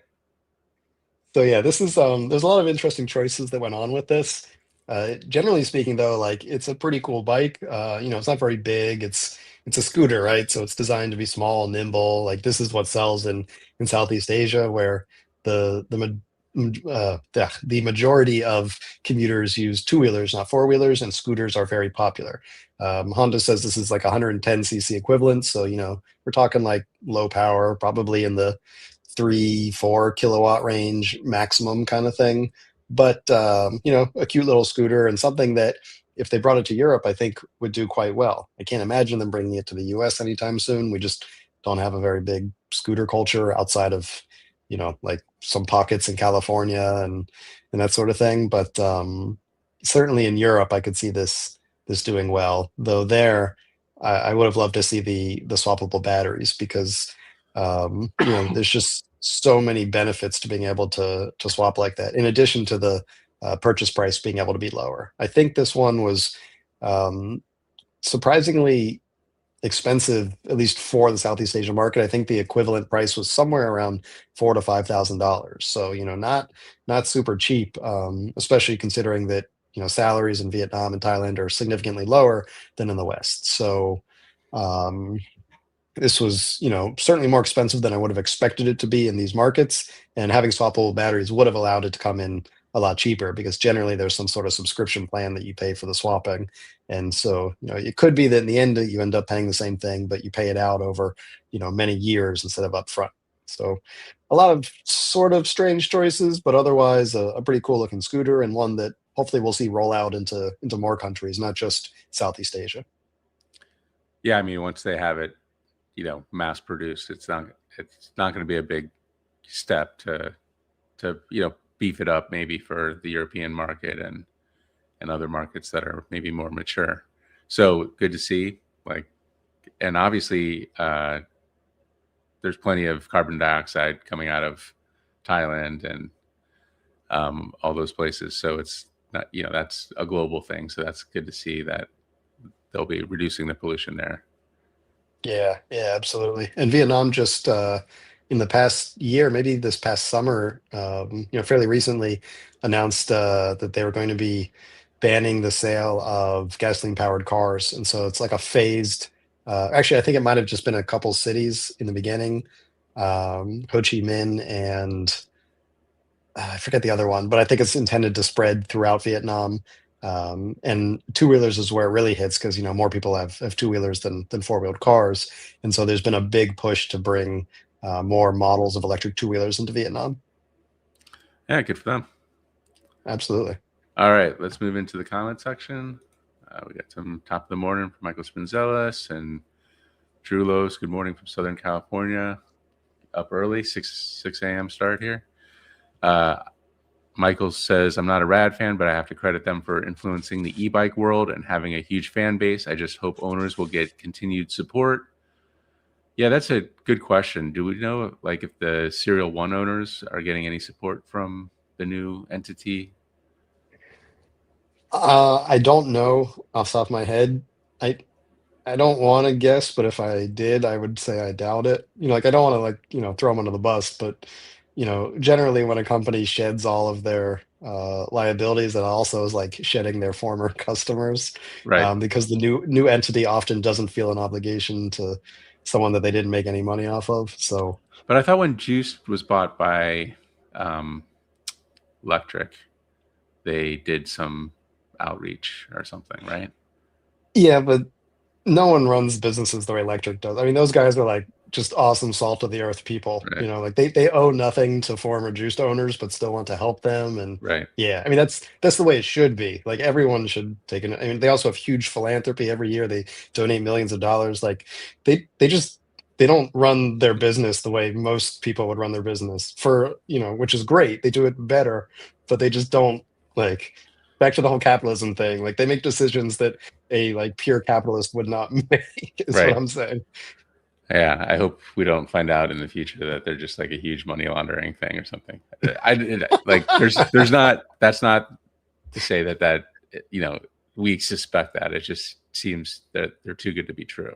So yeah, this is there's a lot of interesting choices that went on with this. Generally speaking though, like it's a pretty cool bike. It's not very big. It's a scooter, right? So it's designed to be small, nimble. Like this is what sells in Southeast Asia where the majority of commuters use two-wheelers, not four-wheelers, and scooters are very popular. Honda says this is like 110 cc equivalent, so we're talking like low power, probably in the 3-4 kilowatt range maximum kind of thing. But a cute little scooter and something that if they brought it to Europe, I think would do quite well. I can't imagine them bringing it to the US anytime soon. We just don't have a very big scooter culture outside of, like some pockets in California and that sort of thing. But certainly in Europe, I could see this doing well. Though there, I would have loved to see the swappable batteries because there's just so many benefits to being able to swap like that. In addition to the purchase price being able to be lower, I think this one was um, surprisingly expensive, at least for the Southeast Asian market. I think the equivalent price was somewhere around $4,000 to $5,000. So not super cheap, especially considering that salaries in Vietnam and Thailand are significantly lower than in the West. So um, this was, certainly more expensive than I would have expected it to be in these markets. And having swappable batteries would have allowed it to come in a lot cheaper because generally there's some sort of subscription plan that you pay for the swapping. And so, it could be that in the end you end up paying the same thing, but you pay it out over, many years instead of upfront. So a lot of sort of strange choices, but otherwise a pretty cool looking scooter and one that hopefully we'll see roll out into more countries, not just Southeast Asia. Yeah, I mean, once they have it, mass produced, it's not going to be a big step to beef it up maybe for the European market and other markets that are maybe more mature. So good to see. Like, and obviously, there's plenty of carbon dioxide coming out of Thailand and all those places. So it's not, that's a global thing. So that's good to see that they'll be reducing the pollution there. Yeah, yeah, absolutely. And Vietnam just in the past year, maybe this past summer, fairly recently announced that they were going to be banning the sale of gasoline powered cars. And so it's like a phased, actually, I think it might have just been a couple cities in the beginning, Ho Chi Minh and I forget the other one, but I think it's intended to spread throughout Vietnam. And two wheelers is where it really hits because more people have two wheelers than four wheeled cars, and so there's been a big push to bring more models of electric two wheelers into Vietnam. Yeah, good for them. Absolutely. All right, let's move into the comment section. We got some top of the morning from Michael Spinzellis and Drew Lowe's. Good morning from Southern California. Up early, 6 a.m. start here. Uh, Michael says, I'm not a Rad fan, but I have to credit them for influencing the e-bike world and having a huge fan base. I just hope owners will get continued support. Yeah, that's a good question. Do we know, like, if the Serial 1 owners are getting any support from the new entity? I don't know off the top of my head. I I don't want to guess, but if I did, I would say I doubt it. Like I don't want to throw them under the bus, but generally when a company sheds all of their liabilities, it also is like shedding their former customers, Right. because the new entity often doesn't feel an obligation to someone that they didn't make any money off of. So But I thought when Juice was bought by um, Electrek, they did some outreach or something, right? yeah, but no one runs businesses the way Electric does. I mean, those guys are like just awesome salt of the earth people. Right. Like they owe nothing to former juiced owners, but still want to help them. And Right. yeah, I mean that's the way it should be. Like everyone should take an. I mean, they also have huge philanthropy every year. They donate millions of dollars. Like they don't run their business the way most people would run their business for which is great. They do it better, but they just don't like back to the whole capitalism thing. Like they make decisions that a like pure capitalist would not make is what Right. I'm saying. Yeah, I hope we don't find out in the future that they're just like a huge money laundering thing or something. Like there's not that's not to say that we suspect that. It just seems that they're too good to be true.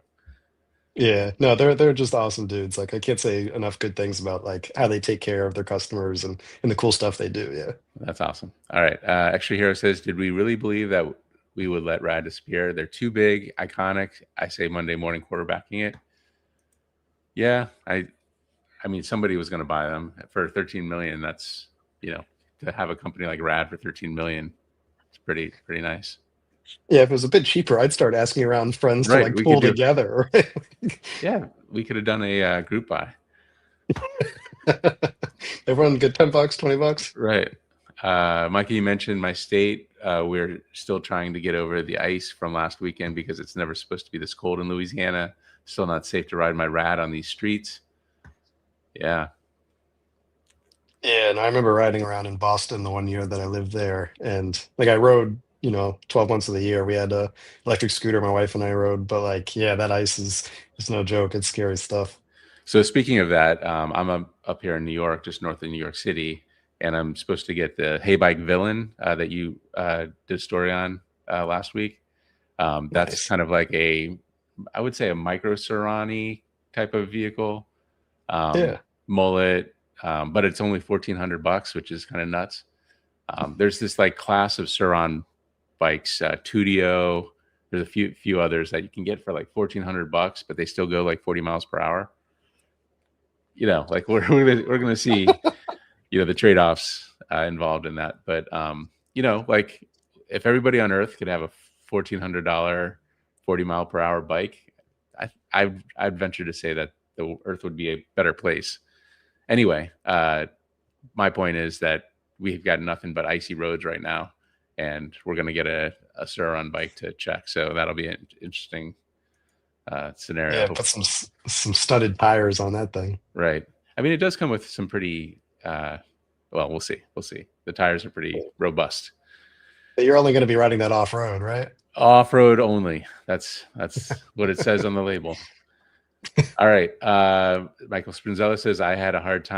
Yeah, no, they're just awesome dudes. Like I can't say enough good things about like how they take care of their customers and the cool stuff they do. Yeah. That's awesome. All right. Extra Hero says, did we really believe that we would let Rad disappear? They're too big, iconic. I say Monday morning quarterbacking it. Yeah, I mean, somebody was going to buy them for 13 million. That's, to have a company like Rad for 13 million, it's pretty nice. Yeah, if it was a bit cheaper, I'd start asking around friends to Right. like We could pool do, together. Right? yeah, we could have done a group buy. Everyone get $10, $20. Right. Mikey, you mentioned my state. We're still trying to get over the ice from last weekend because it's never supposed to be this cold in Louisiana. Still not safe to ride my Rad on these streets. Yeah. Yeah, and I remember riding around in Boston the one year that I lived there, and like I rode, 12 months of the year. We had a electric scooter, my wife and I rode, but like, yeah, that ice is no joke. It's scary stuff. So speaking of that, I'm up here in New York, just north of New York City, and I'm supposed to get the Hey Bike Villain that you did a story on last week. That's Nice. kind of like I would say a micro Serrani type of vehicle, Yeah. mullet, but it's only $1,400, which is kind of nuts. There's this like class of Suron bikes, Tudio. There's a few others that you can get for like $1,400, but they still go like 40 miles per hour. Like we're gonna see the trade-offs involved in that. But like if everybody on Earth could have a $1,400 40 mile per hour bike, I'd venture to say that the Earth would be a better place. Anyway, my point is that we've got nothing but icy roads right now, and we're going to get a Sur-Run bike to check. So that'll be an interesting scenario. Yeah, put some studded tires on that thing. Right. I mean, it does come with some pretty. Well, we'll see. We'll see. The tires are pretty robust. But you're only going to be riding that off road, right? Off road only. That's what it says on the label. All right. Michael Sprinzella says I had a hard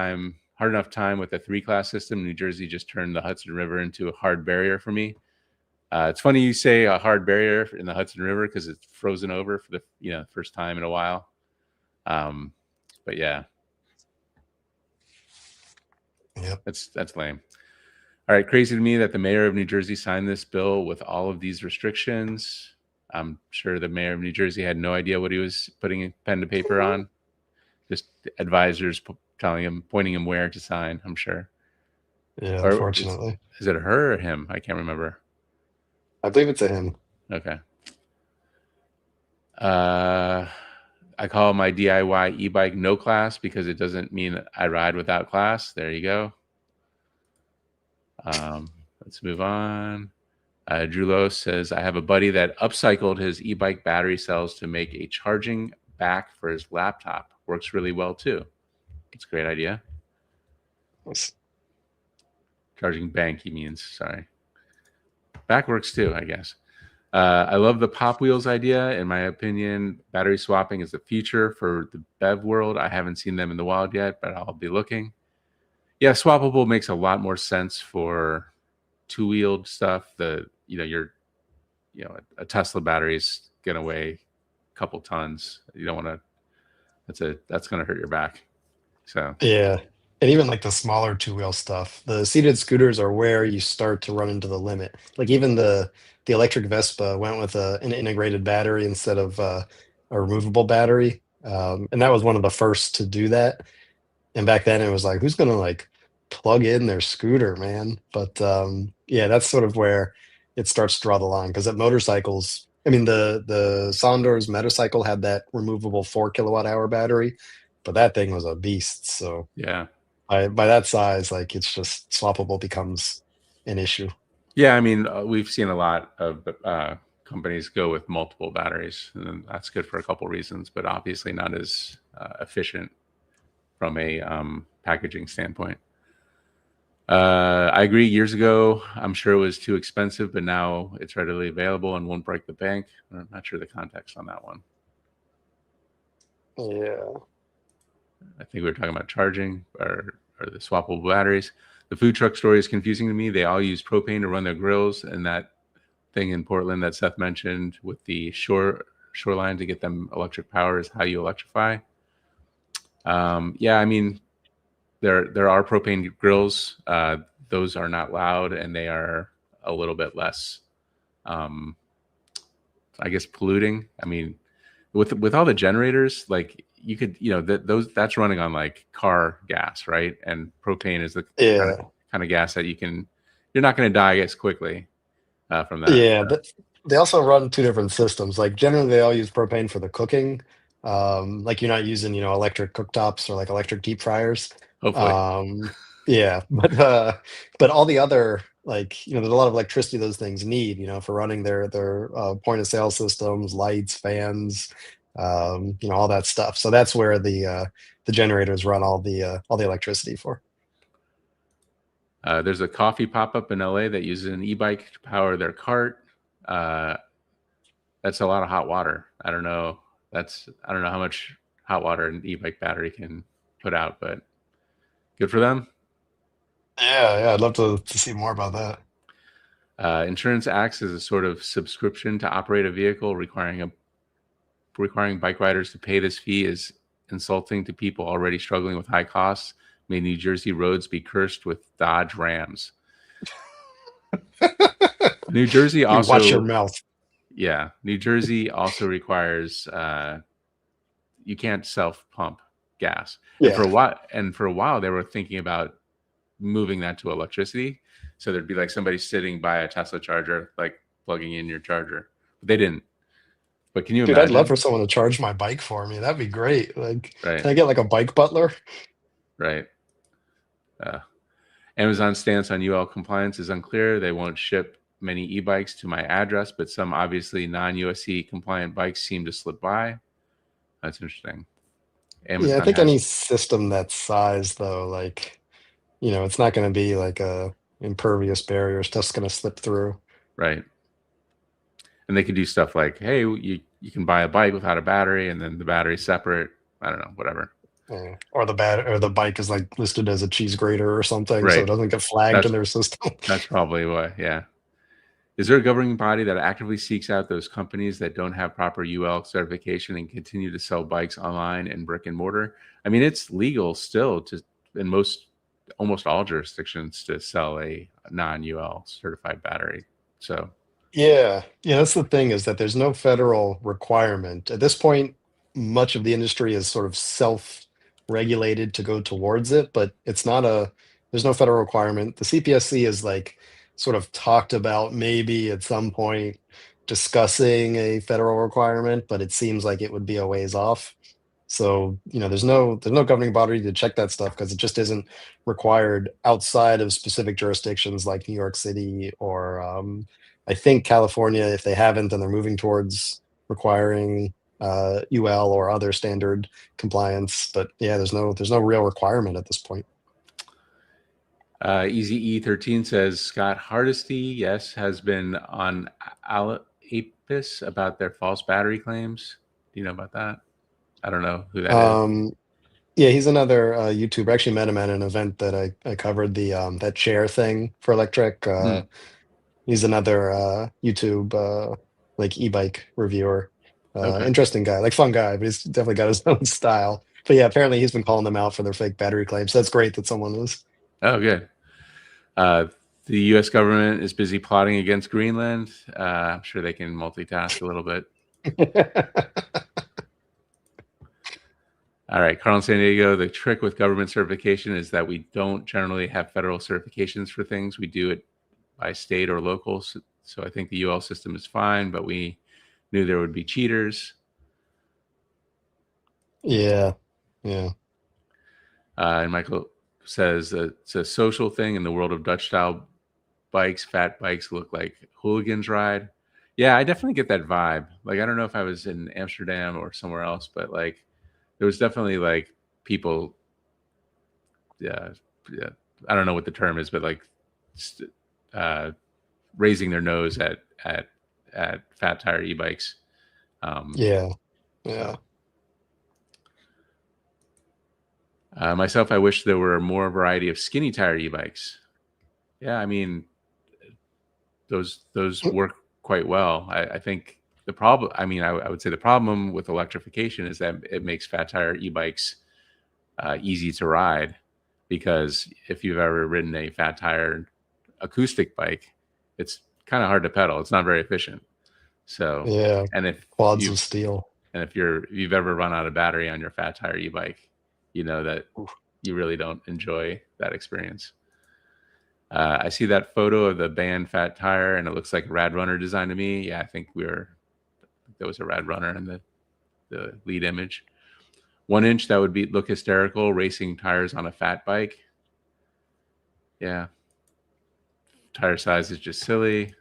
enough time with the 3-class system. New Jersey just turned the Hudson River into a hard barrier for me. It's funny you say a hard barrier in the Hudson River because it's frozen over for the first time in a while. But yeah, Yep. That's lame. All right, crazy to me that the mayor of New Jersey signed this bill with all of these restrictions. I'm sure the mayor of New Jersey had no idea what he was putting pen to paper on. Just advisors pointing him where to sign, I'm sure. Yeah, Or unfortunately. is it her or him? I can't remember. I believe it's a him. Okay. I call my DIY e-bike no class because it doesn't mean I ride without class. There you go. Let's move on. Drew Lowe says, I have a buddy that upcycled his e-bike battery cells to make a charging back for his laptop. Works really well too. It's a great idea. Charging bank, he means. Sorry. Back works too, I guess. I love the Pop Wheels idea. In my opinion, battery swapping is the future for the BEV world. I haven't seen them in the wild yet, but I'll be looking. Yeah, swappable makes a lot more sense for two-wheeled stuff. A Tesla battery's gonna weigh a couple tons. You don't want to. That's gonna hurt your back. So Yeah. And even like the smaller two-wheel stuff, the seated scooters are where you start to run into the limit. Like even the electric Vespa went with an integrated battery instead of a removable battery, and that was one of the first to do that. And back then it was like, who's gonna like plug in their scooter, man? But yeah, that's sort of where it starts to draw the line because at motorcycles, I mean the Sondor's motorcycle had that removable 4 kilowatt hour battery, but that thing was a beast. So yeah. by that size, like it's just swappable becomes an issue. Yeah, I mean, we've seen a lot of companies go with multiple batteries, and that's good for a couple reasons, but obviously not as efficient from a packaging standpoint. I agree. Years ago, I'm sure it was too expensive, but now it's readily available and won't break the bank. I'm not sure the context on that one. Yeah. I think we were talking about charging or the swappable batteries. The food truck story is confusing to me. They all use propane to run their grills, and that thing in Portland that Seth mentioned with the shoreline to get them electric power is how you electrify. Yeah, I mean, there are propane grills. Those are not loud, and they are a little bit less, I guess, polluting. I mean, with all the generators, like you could, that's running on like car gas, right? And propane is the Yeah. kind of gas that you're not going to die as quickly from that. Yeah, but they also run two different systems. Like generally, they all use propane for the cooking. Like you're not using, electric cooktops or like electric deep fryers. Hopefully. Yeah, but all the other like, there's a lot of electricity those things need, for running their point of sale systems, lights, fans, all that stuff. So that's where the generators run all the electricity for. There's a coffee pop-up in LA that uses an e-bike to power their cart. That's a lot of hot water. I don't know how much hot water an e-bike battery can put out, but good for them. Yeah, I'd love to see more about that. Insurance acts as a sort of subscription to operate a vehicle, requiring bike riders to pay this fee is insulting to people already struggling with high costs. May New Jersey roads be cursed with Dodge Rams. New Jersey You watch your also, mouth. yeah, New Jersey also requires you can't self pump gas. Yeah. And for a while, they were thinking about moving that to electricity. So there'd be like somebody sitting by a Tesla charger, like plugging in your charger. But they didn't. But can you Dude, I'd love imagine? for someone to charge my bike for me. That'd be great. Like, Right, can I get like a bike butler? right. Uh, Amazon's stance on UL compliance is unclear. They won't ship many e-bikes to my address, but some obviously non-USC compliant bikes seem to slip by. That's interesting. Yeah, I Amazon think any has, system that size though, like, it's not going to be like a impervious barrier. It's just going to slip through. right. And they could do stuff like, hey, you can buy a bike without a battery, and then the battery's separate. I don't know, whatever. Yeah. Or the bike is like listed as a cheese grater or something, so it Right. doesn't get flagged in That's their system. that's probably what. Yeah. Is there a governing body that actively seeks out those companies that don't have proper UL certification and continue to sell bikes online and brick and mortar? I mean, it's legal still to in almost all jurisdictions to sell a non-UL certified battery. So, Yeah, yeah, that's the thing is that there's no federal requirement. At this point, much of the industry is sort of self-regulated to go towards it, but there's no federal requirement. The CPSC is like sort of talked about maybe at some point discussing a federal requirement, but it seems like it would be a ways off. So, there's no governing body to check that stuff because it just isn't required outside of specific jurisdictions like New York City or I think California. If they haven't, then they're moving towards requiring UL or other standard compliance. But yeah, there's no real requirement at this point. Easy E13 says Scott Hardesty, yes, has been on Apis about their false battery claims. Do you know about that? I don't know who that is. Um, yeah, he's another YouTuber. I actually met him at an event that I covered the that chair thing for Electrek. Hmm. He's another YouTube like e-bike reviewer. Okay. Interesting guy, like fun guy, but he's definitely got his own style. But yeah, apparently he's been calling them out for their fake battery claims. That's great that someone is. Oh, good. Uh, the U.S. government is busy plotting against Greenland. I'm sure they can multitask a little bit. All right, Carl in San Diego. The trick with government certification is that we don't generally have federal certifications for things. We do it by state or local. So I think the UL system is fine, but we knew there would be cheaters. Yeah, yeah, And Michael says it's a social thing in the world of Dutch style bikes. Fat bikes look like hooligans ride. Yeah, I definitely get that vibe. Like, I don't know if I was in Amsterdam or somewhere else, but like, there was definitely like people. Yeah, yeah. I don't know what the term is, but like, uh, raising their nose at fat tire e-bikes. Um, yeah, so yeah, myself, I wish there were more variety of skinny tire e-bikes. Yeah, I mean, those work quite well. I think the problem, I mean, I would say the problem with electrification is that it makes fat tire e-bikes easy to ride, because if you've ever ridden a fat tire acoustic bike, it's kind of hard to pedal. It's not very efficient. So, yeah. and if Quads of you've steel. if you've ever run out of battery on your fat tire e-bike, you know that Oof. you really don't enjoy that experience. I see that photo of the band Fat Tire, and it looks like a Rad Runner design to me. Yeah, I think there was a Rad Runner in the lead image. 1 inch, that would be look hysterical. Racing tires on a fat bike. Yeah, tire size is just silly.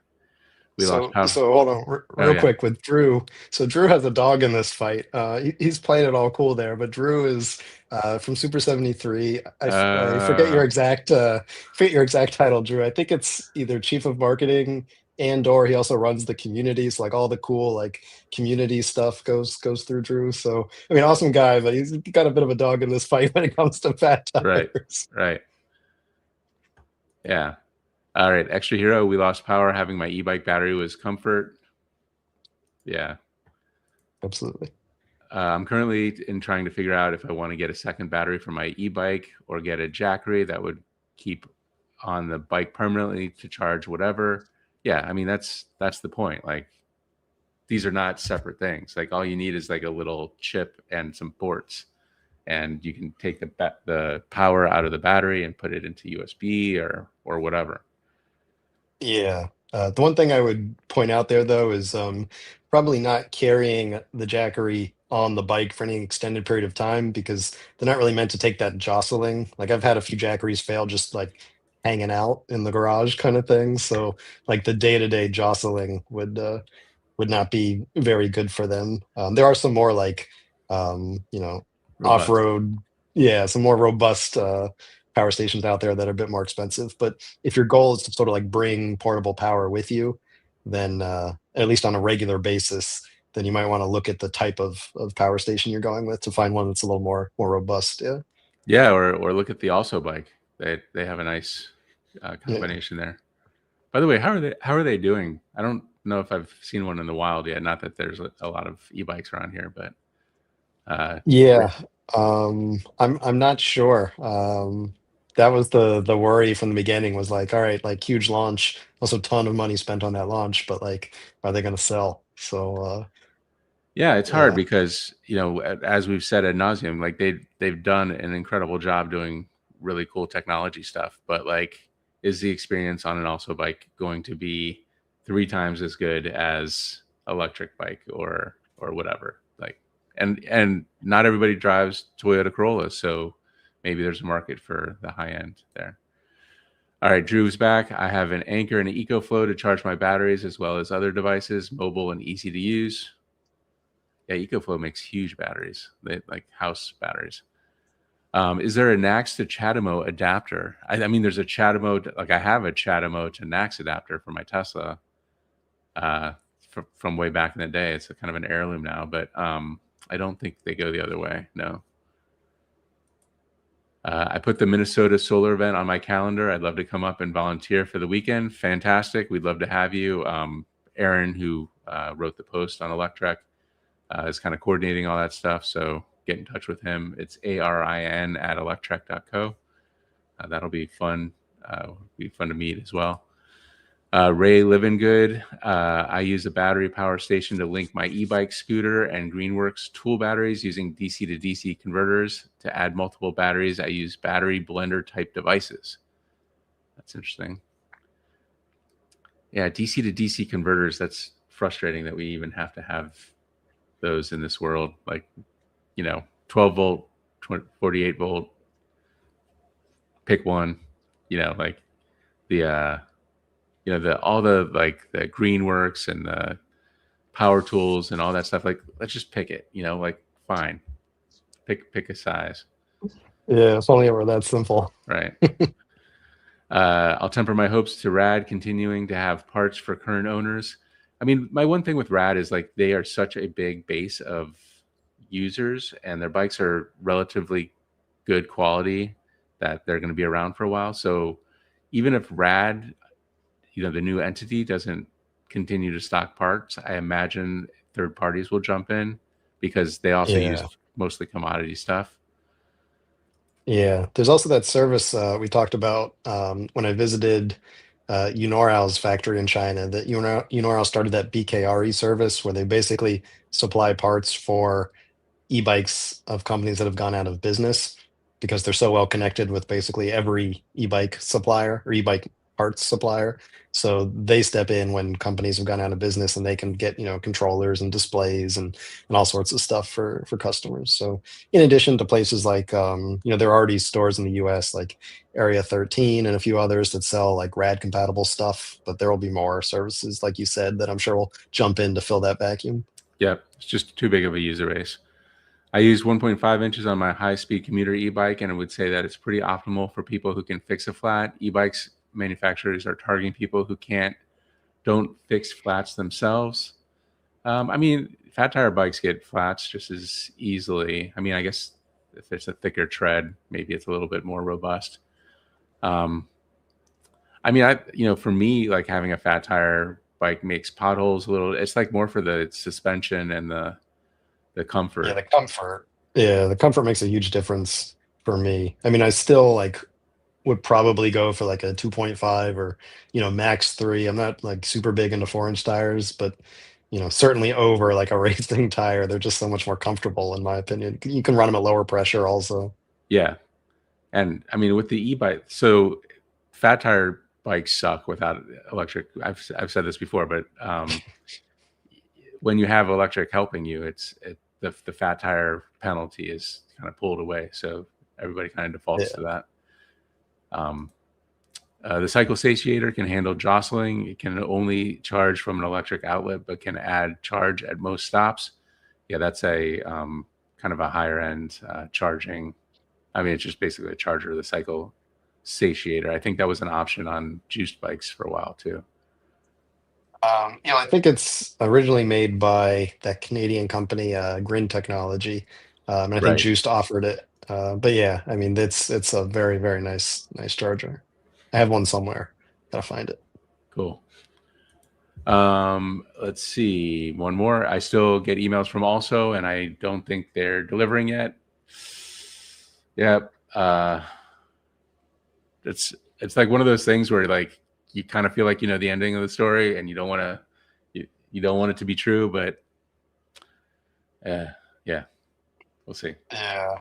We lost power. So hold on, Oh real yeah. quick with Drew. So Drew has a dog in this fight. He's playing it all cool there, but Drew is from Super 73. I forget your exact title, Drew. I think it's either chief of marketing and or he also runs the communities, like all the cool like community stuff goes through Drew. So I mean, awesome guy, but he's got a bit of a dog in this fight when it comes to fat Right. tires. Right. Yeah. All right. Extra hero. We lost power. Having my e-bike battery was comfort. Yeah. Absolutely. I'm currently in trying to figure out if I want to get a second battery for my e-bike or get a Jackery that would keep on the bike permanently to charge whatever. Yeah, I mean that's the point. Like these are not separate things. Like all you need is like a little chip and some ports, and you can take the power out of the battery and put it into USB or whatever. Yeah. The one thing I would point out there, though, is probably not carrying the Jackery on the bike for any extended period of time because they're not really meant to take that jostling. Like I've had a few Jackeries fail just like hanging out in the garage kind of thing. So like the day-to-day jostling would not be very good for them. There are some more like you know, Robust. off-road, yeah, some more robust power stations out there that are a bit more expensive. But if your goal is to sort of like bring portable power with you, then at least on a regular basis, then you might want to look at the type of power station you're going with to find one that's a little more robust. Yeah. Yeah, or look at the Also bike. They have a nice Yeah. combination there. By the way, how are they doing? I don't know if I've seen one in the wild yet. Not that there's a lot of e-bikes around here, but uh, Yeah, I'm not sure. That was the worry from the beginning was like, all right, like huge launch, also ton of money spent on that launch, but like, are they gonna sell? So yeah, it's hard yeah, because as we've said ad nauseum, like they've done an incredible job doing really cool technology stuff. But like, is the experience on an Also bike going to be three times as good as electric bike or whatever? Like, and not everybody drives Toyota Corollas, so maybe there's a market for the high end there. All right, Drew's back. I have an Anchor and an EcoFlow to charge my batteries as well as other devices, mobile and easy to use. Yeah, EcoFlow makes huge batteries, they like house batteries. Is there a Nax to Chatamo adapter? I mean, there's a Chatamo, like I have a Chatamo to Nax adapter for my Tesla uh, from way back in the day. It's a kind of an heirloom now, but I don't think they go the other way. No. I put the Minnesota solar event on my calendar. I'd love to come up and volunteer for the weekend. Fantastic. We'd love to have you. Aaron, who wrote the post on Electrek, is kind of coordinating all that stuff. So get in touch with him. It's ARIN at Electrek.co. That'll be fun. Be fun to meet as well. Ray Living Good. I use a battery power station to link my e-bike scooter and Greenworks tool batteries using DC to DC converters. To add multiple batteries, I use battery blender type devices. That's interesting. Yeah, DC to DC converters. That's frustrating that we even have to have those in this world. Like, 12 volt, 48 volt, pick one, like the, the, all the, like the Greenworks and the power tools and all that stuff. Like, let's just pick it, like, fine, pick a size. yeah, if only it were that simple. Right. I'll temper my hopes to Rad continuing to have parts for current owners. I mean, my one thing with Rad is like they are such a big base of users and their bikes are relatively good quality that they're going to be around for a while. So even if Rad, the new entity doesn't continue to stock parts, I imagine third parties will jump in because they also Yeah. use mostly commodity stuff. Yeah, there's also that service we talked about when I visited Unoral's factory in China. That Unoral started that BKRE service where they basically supply parts for e-bikes of companies that have gone out of business because they're so well connected with basically every e-bike supplier or e-bike parts supplier. So they step in when companies have gone out of business and they can get, controllers and displays and all sorts of stuff for customers. So in addition to places like there are already stores in the US like Area 13 and a few others that sell like rad compatible stuff, but there will be more services like you said that I'm sure will jump in to fill that vacuum. Yep, it's just too big of a user base. I use 1.5 inches on my high-speed commuter e-bike, and I would say that it's pretty optimal for people who can fix a flat. E-bikes manufacturers are targeting people who don't fix flats themselves. I mean, fat tire bikes get flats just as easily. I mean, I guess if it's a thicker tread, maybe it's a little bit more robust. Um, I mean, for me, like having a fat tire bike makes potholes a little. It's like more for the suspension and the Yeah, comfort. the comfort. Yeah, the comfort makes a huge difference for me. I mean, I still like would probably go for like a 2.5 or, max 3. I'm not like super big into 4-inch tires, but certainly over like a racing tire. They're just so much more comfortable in my opinion. You can run them at lower pressure also. Yeah, and I mean with the e-bike, so fat tire bikes suck without electric. I've said this before, but when you have electric helping you, the fat tire penalty is kind of pulled away. So everybody kind of defaults to Yeah. that. Um, the cycle satiator can handle jostling. It can only charge from an electric outlet, but can add charge at most stops. Yeah, that's a kind of a higher end charging. I mean, it's just basically a charger. The cycle satiator. I think that was an option on juiced bikes for a while too. I think it's originally made by that Canadian company, Grin Technology, and I think Right. Juiced offered it. But yeah, I mean, it's a very very nice charger. I have one somewhere. Gotta find it. Cool. Let's see. One more. I still get emails from Also, and I don't think they're delivering yet. Yep. It's like one of those things where like you kind of feel like you know the ending of the story, and you don't want it to be true, but yeah, we'll see. Yeah,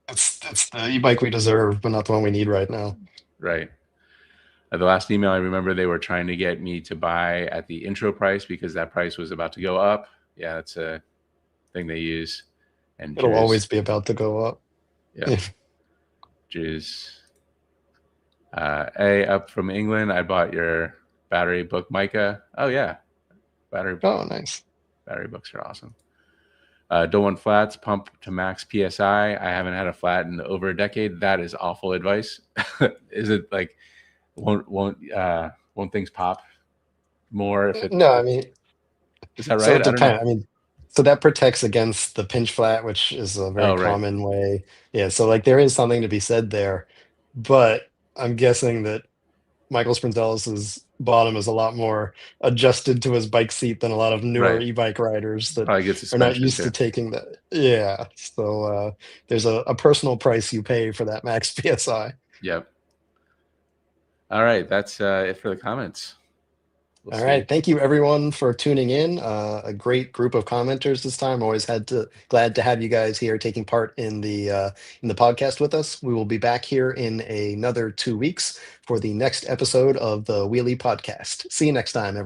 it's the e-bike we deserve, but not the one we need right now. Right. The last email I remember, they were trying to get me to buy at the intro price because that price was about to go up. Yeah, that's a thing they use. And It'll Jews, always be about to go up. yep, Jews. Up from England, I bought your battery book, Micah. Oh yeah, battery Oh, nice. battery books are awesome. Don't want flats. Pump to max psi. I haven't had a flat in over a decade. That is awful advice. Is it like won't things pop more if it No, I if, mean, is that so right? it I don't know. depends. I mean, so that protects against the pinch flat, which is a very Oh right, common way. Yeah, so like there is something to be said there, but I'm guessing that Michael Sprinzellis's bottom is a lot more adjusted to his bike seat than a lot of newer right. e-bike riders that Probably good are not suspension used to too. taking that. Yeah, so there's a personal price you pay for that max PSI. Yep. All right, that's it for the comments. We'll All see. right. Thank you everyone for tuning in. A great group of commenters this time. Always glad to have you guys here taking part in the podcast with us. We will be back here in another 2 weeks for the next episode of the Wheelie Podcast. See you next time, everyone.